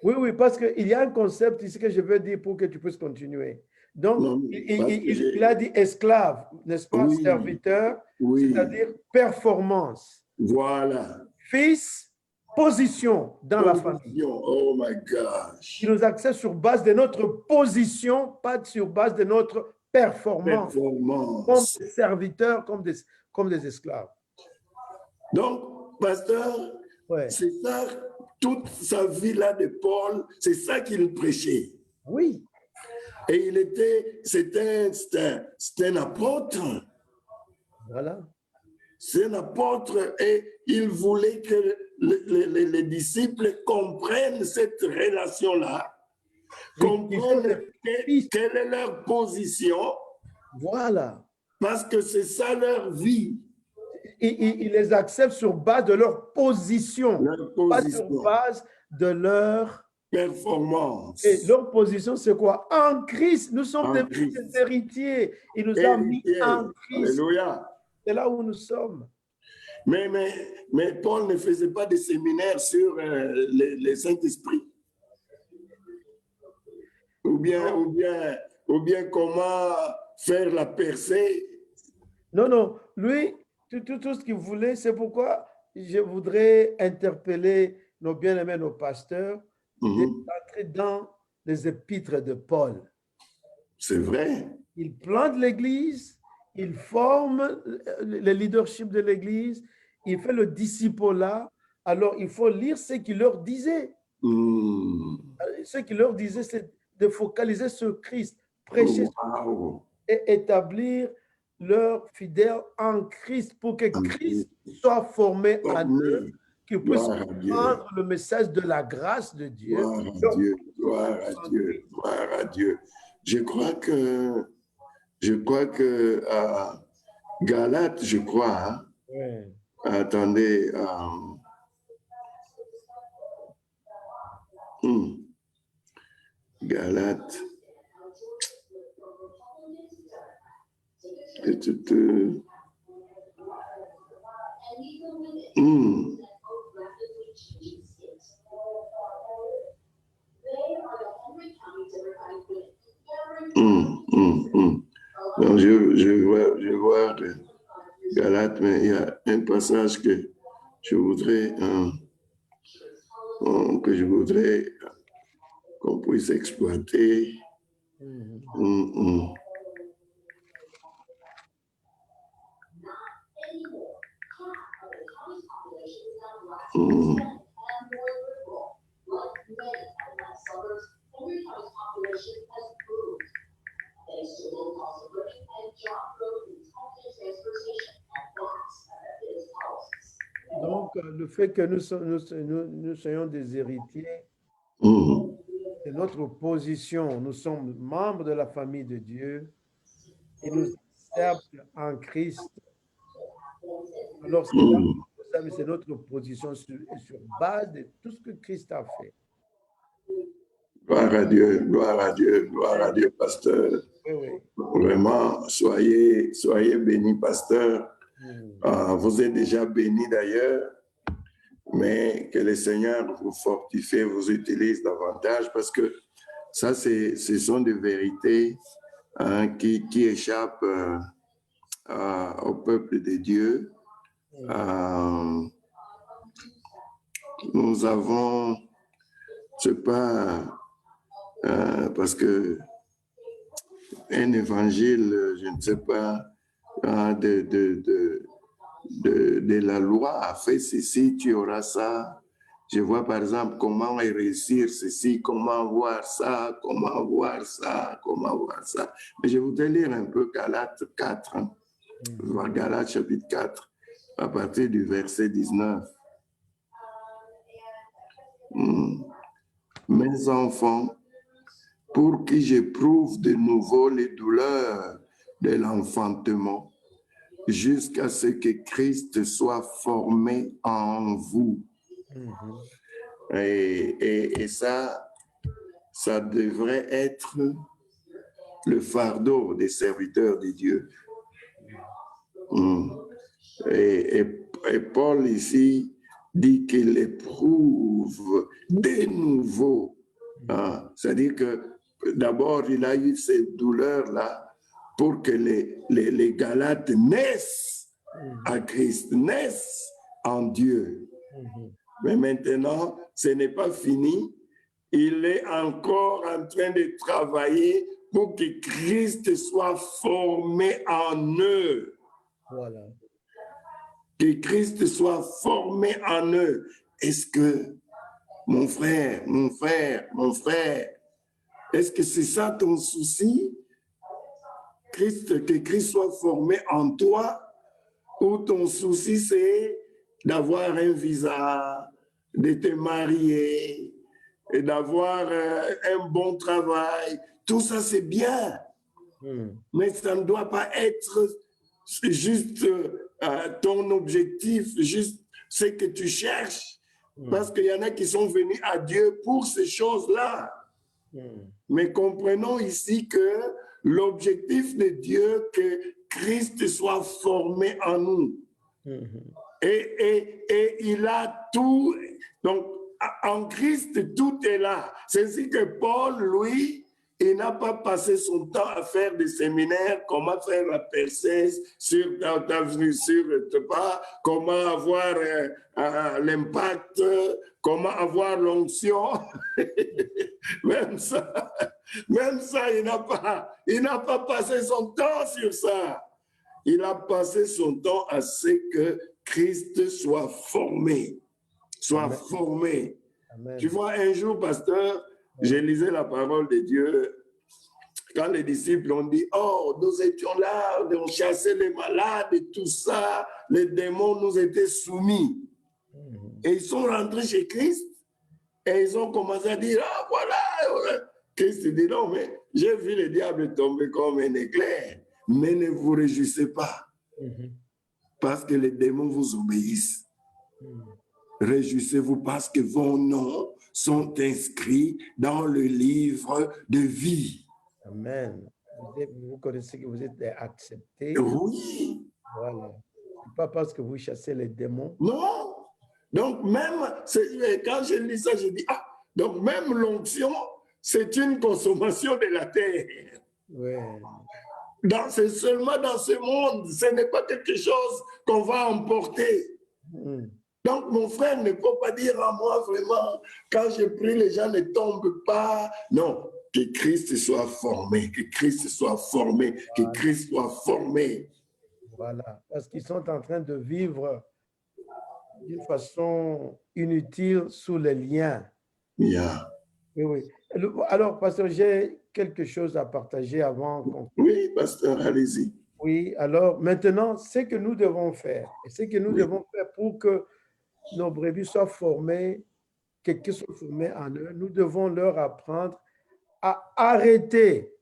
Oui, parce qu'il y a un concept ici que je veux dire pour que tu puisses continuer. Donc, non, il a dit esclave, n'est-ce pas, oui, serviteur, oui, c'est-à-dire performance. Voilà. Fils, position dans la famille. Oh my gosh. Il nous accepte sur base de notre position, pas sur base de notre performance. Comme des serviteurs, comme des esclaves. Donc, pasteur, ouais, c'est ça, toute sa vie-là de Paul, c'est ça qu'il prêchait. Oui. Et c'était un apôtre. Voilà. C'est un apôtre et il voulait que les disciples comprennent cette relation-là, comprennent quelle est leur position. Voilà. Parce que c'est ça leur vie. Il les accepte sur base de leur position, pas sur base de leur performance. Et leur position, c'est quoi? En Christ, nous sommes des héritiers. Il nous a mis en Christ. Alléluia. C'est là où nous sommes. Mais Paul ne faisait pas de séminaire sur le Saint-Esprit. Ou bien ou bien comment faire la percée. Non, non, lui, tout ce qu'il voulait, c'est pourquoi je voudrais interpeller nos bien-aimés, nos pasteurs, Mhm. d'entrer dans les épîtres de Paul. C'est vrai. Il plante l'Église, il forme le leadership de l'Église, il fait le disciple-là. Alors, il faut lire ce qu'il leur disait. Mhm. Ce qu'il leur disait, c'est de focaliser sur Christ, prêcher Wow. et établir leurs fidèles en Christ pour que Christ soit formé en eux, qu'ils puissent Gloire à Dieu. prendre le message de la grâce de Dieu. Gloire à Dieu. Gloire à Dieu. Gloire à Dieu. Je crois que à Galates, je crois, hein? Ouais. Attendez. Galates. Donc, je vois de Galates, mais il y a un passage que je voudrais qu'on puisse exploiter. Donc, le fait que nous soyons des héritiers, c'est notre position. Nous sommes membres de la famille de Dieu et nous acceptons en Christ. Alors, c'est notre position sur base de tout ce que Christ a fait. Gloire à Dieu, pasteur. Oui, oui. Vraiment, soyez bénis, pasteur. Vous êtes déjà bénis d'ailleurs, mais que le Seigneur vous fortifie, vous utilise davantage parce que ça, ce sont des vérités qui échappent au peuple de Dieu. Nous avons, c'est pas parce que un évangile, je ne sais pas, de la loi a fait ceci, tu auras ça. Je vois par exemple comment réussir ceci, comment voir ça, comment voir ça, comment voir ça. Mais je voudrais lire un peu Galates 4, hein. Galates chapitre 4, à partir du verset 19. Mes enfants, pour qui j'éprouve de nouveau les douleurs de l'enfantement, jusqu'à ce que Christ soit formé en vous. Et ça devrait être le fardeau des serviteurs de Dieu. Et Paul ici dit qu'il éprouve de nouveau. C'est-à-dire que d'abord, il a eu cette douleur-là pour que les Galates naissent à Christ, naissent en Dieu. Mais maintenant, ce n'est pas fini. Il est encore en train de travailler pour que Christ soit formé en eux. Voilà. Que Christ soit formé en eux. Est-ce que, mon frère, est-ce que c'est ça ton souci? Que Christ soit formé en toi, ou ton souci c'est d'avoir un visa, de te marier, et d'avoir un bon travail? Tout ça c'est bien, mais ça ne doit pas être juste ton objectif, juste ce que tu cherches, parce qu'il y en a qui sont venus à Dieu pour ces choses-là. Mais comprenons ici que l'objectif de Dieu, que Christ soit formé en nous. Et il a tout. Donc, en Christ, tout est là. C'est ainsi que Paul, lui, Il n'a pas passé son temps à faire des séminaires, comment faire la percée sur, je sais pas, comment avoir l'impact, comment avoir l'onction. Même ça, il n'a pas passé son temps sur ça. Il a passé son temps à ce que Christ soit formé. Amen. Tu vois, un jour, pasteur, je lisais la parole de Dieu. Quand les disciples ont dit, oh, nous étions là, on chassait les malades et tout ça, les démons nous étaient soumis. Et ils sont rentrés chez Christ et ils ont commencé à dire, ah, voilà. Christ dit, non, mais j'ai vu le diable tomber comme un éclair, mais ne vous réjouissez pas, parce que les démons vous obéissent. Réjouissez-vous parce que vos noms sont inscrits dans le livre de vie. Amen. Vous connaissez que vous êtes accepté. Oui. Voilà. Pas parce que vous chassez les démons. Non. Donc même, quand je lis ça, je dis, ah, donc même l'onction, c'est une consommation de la terre. Ouais. C'est seulement dans ce monde, ce n'est pas quelque chose qu'on va emporter. Donc, mon frère ne peut pas dire à moi vraiment, quand je prie, les gens ne tombent pas. Non, que Christ soit formé, que Christ soit formé, que Christ soit formé. Voilà, parce qu'ils sont en train de vivre d'une façon inutile sous les liens. Yeah. Oui, oui. Alors, pasteur, j'ai quelque chose à partager avant qu'on... Oui, pasteur, allez-y. Oui, alors maintenant, ce que nous devons faire, et ce que nous devons faire pour que nos brebis soient formés, qu'ils soient formés en eux, nous devons leur apprendre à arrêter,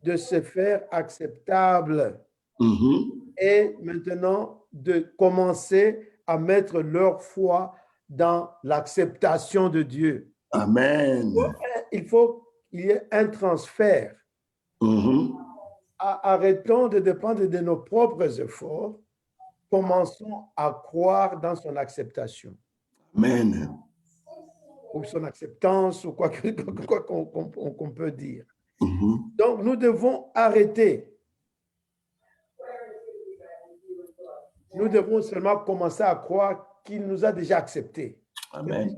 de se faire acceptable et maintenant de commencer à mettre leur foi dans l'acceptation de Dieu. Amen. Il faut qu'il y ait un transfert. Arrêtons de dépendre de nos propres efforts. Commençons à croire dans son acceptation. Amen. Ou son acceptance, ou quoi qu'on peut dire. Donc, nous devons arrêter. Nous devons seulement commencer à croire qu'il nous a déjà acceptés. Amen.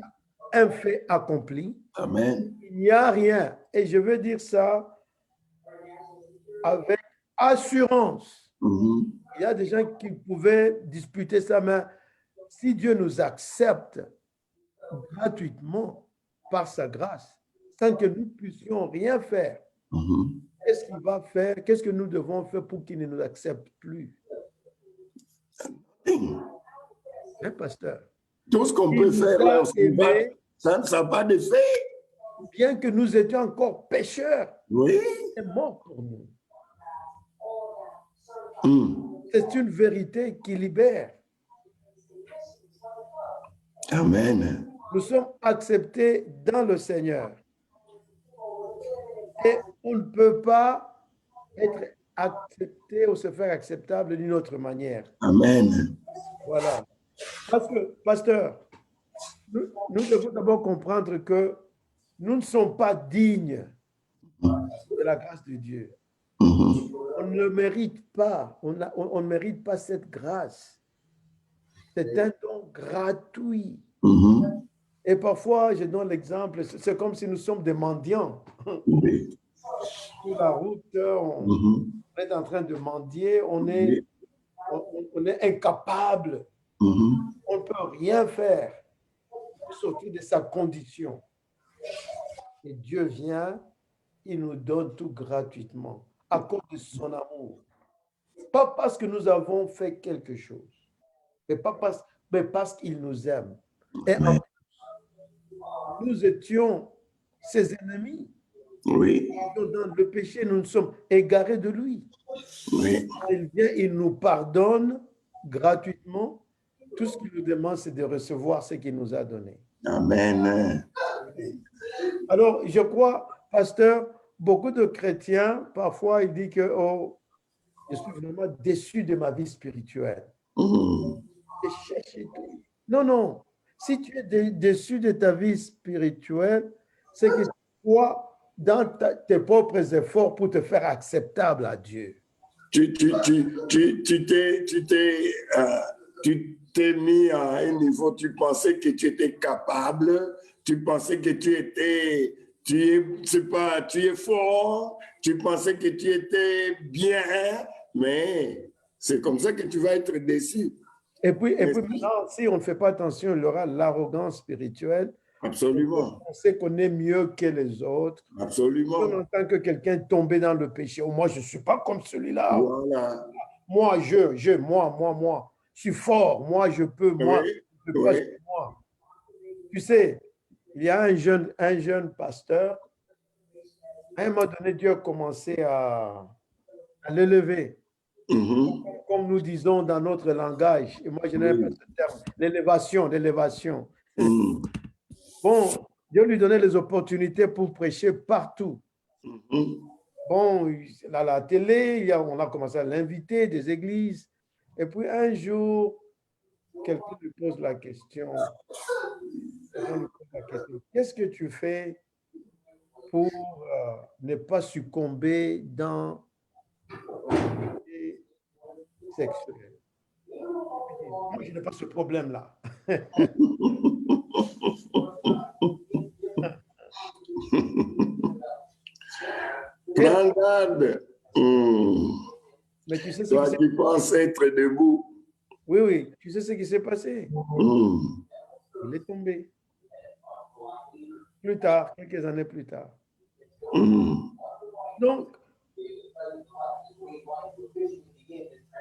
Un fait accompli. Amen. Il n'y a rien. Et je veux dire ça avec assurance. Il y a des gens qui pouvaient disputer ça, mais si Dieu nous accepte gratuitement par sa grâce, sans que nous puissions rien faire, qu'est-ce qu'il va faire? Qu'est-ce que nous devons faire pour qu'il ne nous accepte plus? Hein, pasteur? Tout ce qu'on peut faire là, ça ne sera pas de fait. Bien que nous étions encore pécheurs, oui. Il est mort pour nous. C'est une vérité qui libère. Amen. Nous sommes acceptés dans le Seigneur. Et on ne peut pas être accepté ou se faire acceptable d'une autre manière. Amen. Voilà. Parce que, pasteur, nous devons d'abord comprendre que nous ne sommes pas dignes de la grâce de Dieu. On ne le mérite pas. On ne mérite pas cette grâce. C'est un don gratuit. Et parfois, je donne l'exemple, c'est comme si nous sommes des mendiants. Sur la route, on est en train de mendier, on est incapable. On ne peut rien faire pour sortir de sa condition. Et Dieu vient, il nous donne tout gratuitement à cause de son amour. Pas parce que nous avons fait quelque chose, mais parce qu'il nous aime. Et en plus, nous étions ses ennemis. Oui. Dans le péché, nous nous sommes égarés de lui. Oui. Il vient, il nous pardonne gratuitement. Tout ce qu'il nous demande, c'est de recevoir ce qu'il nous a donné. Amen. Alors, je crois, pasteur, beaucoup de chrétiens, parfois, ils disent que oh, je suis vraiment déçu de ma vie spirituelle. Non, non. Si tu es déçu de ta vie spirituelle, c'est que tu crois dans tes propres efforts pour te faire acceptable à Dieu. Tu t'es mis à un niveau, tu pensais que tu étais capable, tu pensais que tu es fort, tu pensais que tu étais bien, mais c'est comme ça que tu vas être déçu. Et puis maintenant, si on ne fait pas attention, il y aura l'arrogance spirituelle. Absolument. On sait qu'on est mieux que les autres. Absolument. On entend que quelqu'un est tombé dans le péché. Oh, moi, je ne suis pas comme celui-là. Voilà. Moi, moi. Je suis fort. Moi, je peux. Moi, Oui, je peux pas sur moi. Tu sais, il y a un jeune pasteur. À un moment donné, Dieu a commencé à l'élever. Mhm. Comme nous disons dans notre langage. Et moi, je n'aime pas ce terme. L'élévation. Mhm. Bon, Dieu lui donnait les opportunités pour prêcher partout. Mhm. Bon, à la télé, on a commencé à l'inviter des églises. Et puis un jour, quelqu'un lui pose la question, qu'est-ce que tu fais pour ne pas succomber dans les sexuels? Moi, je n'ai pas ce problème-là. Prends garde. Mais tu sais ce Toi qui penses être debout. Oui, tu sais ce qui s'est passé. Il est tombé. Plus tard, quelques années plus tard. Donc,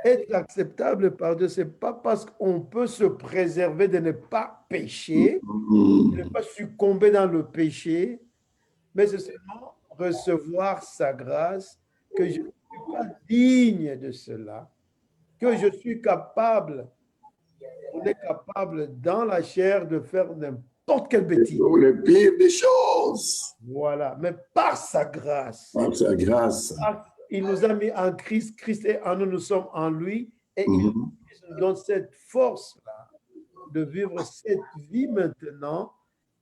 être acceptable par Dieu, ce n'est pas parce qu'on peut se préserver de ne pas pécher, de ne pas succomber dans le péché, mais c'est seulement recevoir sa grâce, que je ne suis pas digne de cela, que je suis capable, on est capable dans la chair de faire n'importe quelle bêtise. Le pire des choses. Voilà, mais par sa grâce. Par sa grâce. Il nous a mis en Christ, Christ est en nous, nous sommes en lui, et il nous donne cette force-là de vivre cette vie maintenant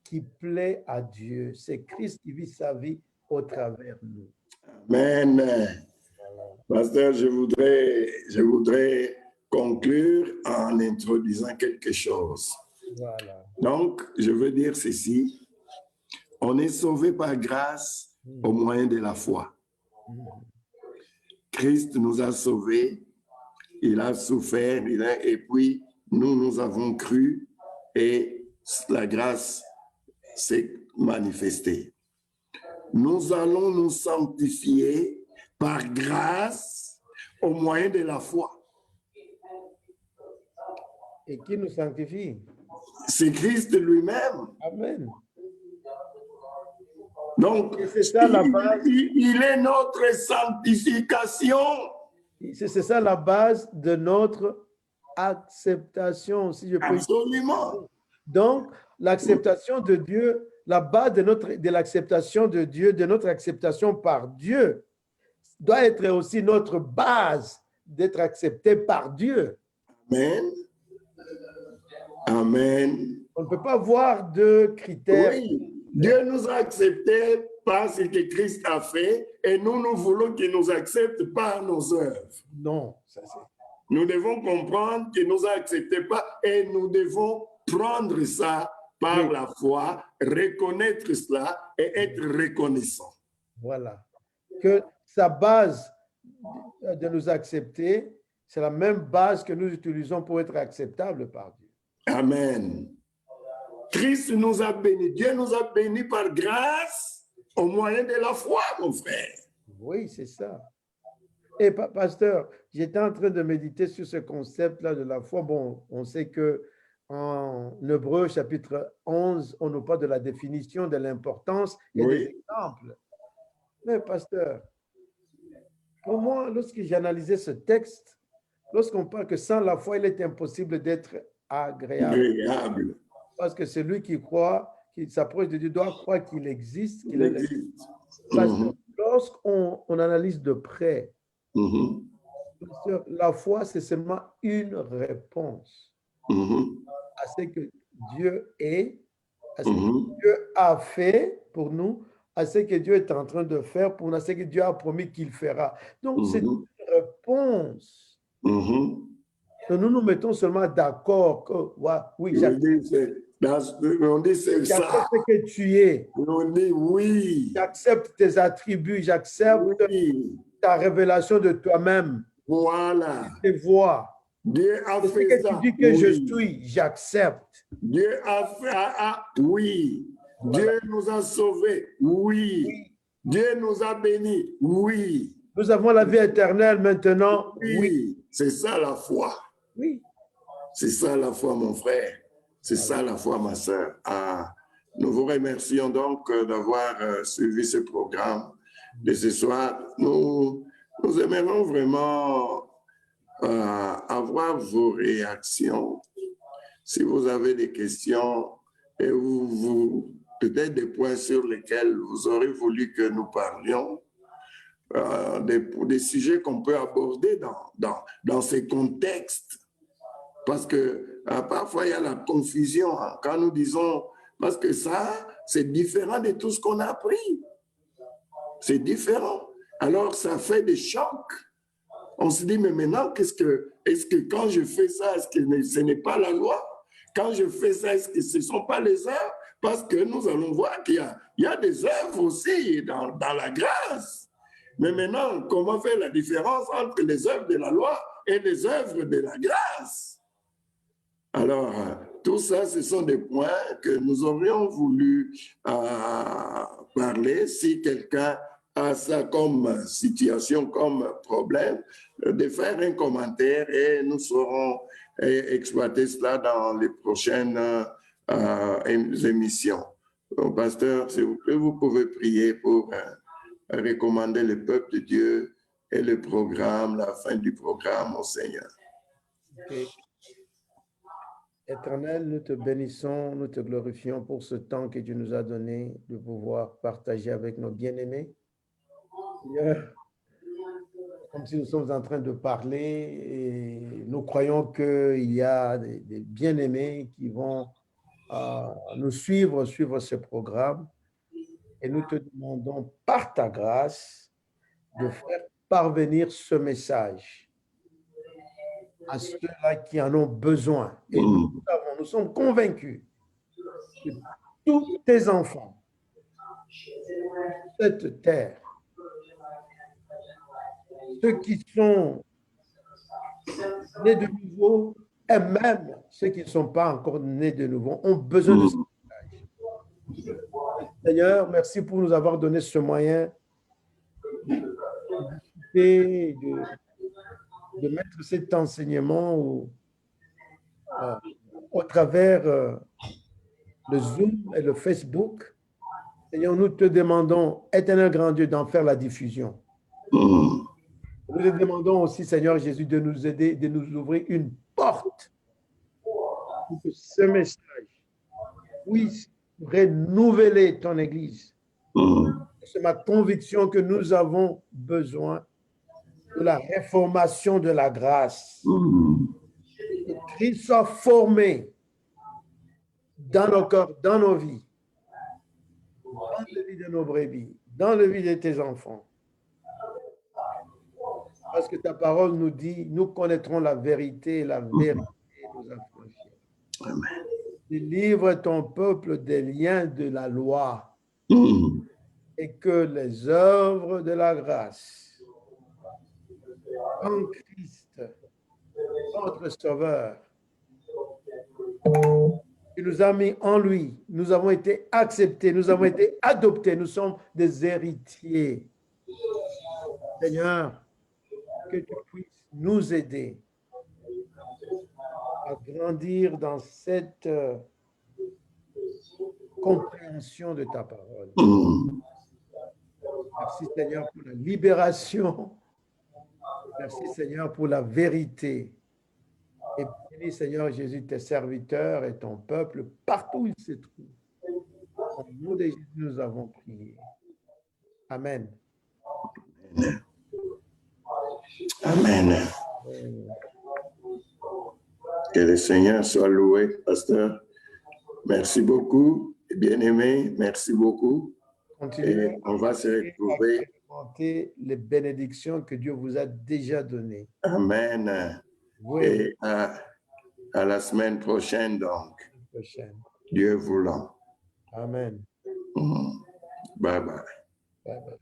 qui plaît à Dieu. C'est Christ qui vit sa vie au travers de nous. Amen. Pasteur, je voudrais conclure en introduisant quelque chose. Voilà. Donc, je veux dire ceci. On est sauvé par grâce au moyen de la foi. Christ nous a sauvés, il a souffert, et puis nous avons cru et la grâce s'est manifestée. Nous allons nous sanctifier par grâce au moyen de la foi. Et qui nous sanctifie? C'est Christ lui-même. Amen. Donc, c'est ça la base. Il est notre sanctification. C'est ça la base de notre acceptation, si je peux. Absolument. Donc, l'acceptation de Dieu, la base de l'acceptation de Dieu, de notre acceptation par Dieu, doit être aussi notre base d'être accepté par Dieu. Amen. Amen. On ne peut pas voir de critères. Oui, Dieu nous a acceptés par ce que Christ a fait et nous voulons qu'il nous accepte par nos œuvres. Non, ça c'est. Nous devons comprendre qu'il nous a acceptés pas et nous devons prendre ça par la foi, reconnaître cela et être reconnaissant. Voilà. Que sa base de nous accepter, c'est la même base que nous utilisons pour être acceptables par Dieu. Amen. Christ nous a bénis. Dieu nous a bénis par grâce au moyen de la foi, mon frère. Oui, c'est ça. Et pasteur, j'étais en train de méditer sur ce concept-là de la foi. Bon, on sait que en Hébreu, chapitre 11, on nous parle de la définition, de l'importance et des exemples. Mais pasteur, pour moi, lorsque j'analysais ce texte, lorsqu'on parle que sans la foi, il est impossible d'être agréable. Parce que celui qui croit, qui s'approche de Dieu, doit croire qu'il existe, qu'il existe. Parce que lorsqu'on analyse de près, la foi, c'est seulement une réponse à ce que Dieu est, à ce que Dieu a fait pour nous, à ce que Dieu est en train de faire pour nous, à ce que Dieu a promis qu'il fera. Donc, c'est une réponse. Que nous nous mettons seulement d'accord que, oui, on dit c'est ça. J'accepte ce que tu es. On dit oui. J'accepte tes attributs, j'accepte ta révélation de toi-même. Voilà. Tes voix. Dieu a fait que ça. Tu dis que je suis, j'accepte. Dieu a fait, oui. Voilà. Dieu nous a sauvés, oui. Dieu nous a bénis, oui. Nous avons la vie éternelle maintenant, oui. C'est ça la foi. Oui. C'est ça la foi, mon frère. C'est ça la foi, ma sœur. Nous vous remercions donc d'avoir suivi ce programme de ce soir. Nous aimerions vraiment avoir vos réactions. Si vous avez des questions et peut-être des points sur lesquels vous aurez voulu que nous parlions, des sujets qu'on peut aborder dans ces contextes. Parce que parfois, il y a la confusion quand nous disons, parce que ça, c'est différent de tout ce qu'on a appris. C'est différent. Alors, ça fait des chocs. On se dit, mais maintenant, est-ce que quand je fais ça, est-ce que ce n'est pas la loi? Quand je fais ça, est-ce que ce ne sont pas les œuvres? Parce que nous allons voir qu'il y a des œuvres aussi dans la grâce. Mais maintenant, comment faire la différence entre les œuvres de la loi et les œuvres de la grâce? Alors, tout ça, ce sont des points que nous aurions voulu parler. Si quelqu'un a ça comme situation, comme problème, de faire un commentaire et nous saurons exploiter cela dans les prochaines émissions. Donc, pasteur, s'il vous plaît, vous pouvez prier pour recommander le peuple de Dieu et le programme, la fin du programme au Seigneur. Okay. Éternel, nous te bénissons, nous te glorifions pour ce temps que tu nous as donné de pouvoir partager avec nos bien-aimés. Comme si nous sommes en train de parler et nous croyons qu'il y a des bien-aimés qui vont nous suivre ce programme. Et nous te demandons par ta grâce de faire parvenir ce message à ceux-là qui en ont besoin. Et nous sommes convaincus que tous tes enfants, cette terre, ceux qui sont nés de nouveau et même ceux qui ne sont pas encore nés de nouveau, ont besoin de ce message. Seigneur, merci pour nous avoir donné ce moyen de mettre cet enseignement au travers le Zoom et le Facebook. Seigneur, nous te demandons, éternel grand Dieu, d'en faire la diffusion. Nous te demandons aussi, Seigneur Jésus, de nous aider, de nous ouvrir une porte pour que ce message puisse renouveler ton Église. C'est ma conviction que nous avons besoin de la réformation de la grâce. Que Christ soit formé dans nos corps, dans nos vies, dans la vie de nos brebis, dans la vie de tes enfants. Parce que ta parole nous dit, nous connaîtrons la vérité et la vérité nous affranchira. Amen. Délivre ton peuple des liens de la loi et que les œuvres de la grâce en Christ, notre Sauveur, qui nous a mis en lui, nous avons été acceptés, nous avons été adoptés, nous sommes des héritiers. Seigneur, que tu puisses nous aider à grandir dans cette compréhension de ta parole. Merci Seigneur pour la libération. Merci Seigneur pour la vérité. Et bénis Seigneur Jésus tes serviteurs et ton peuple partout où ils se trouvent. Au nom de Jésus, nous avons prié. Amen. Amen. Que le Seigneur soit loué, pasteur. Merci beaucoup, bien-aimé. Merci beaucoup. Continuez et on va se à retrouver. expérimenter les bénédictions que Dieu vous a déjà données. Amen. Vous et Et à la semaine prochaine, donc, la prochaine. Dieu voulant. Amen. Bye bye. Bye bye.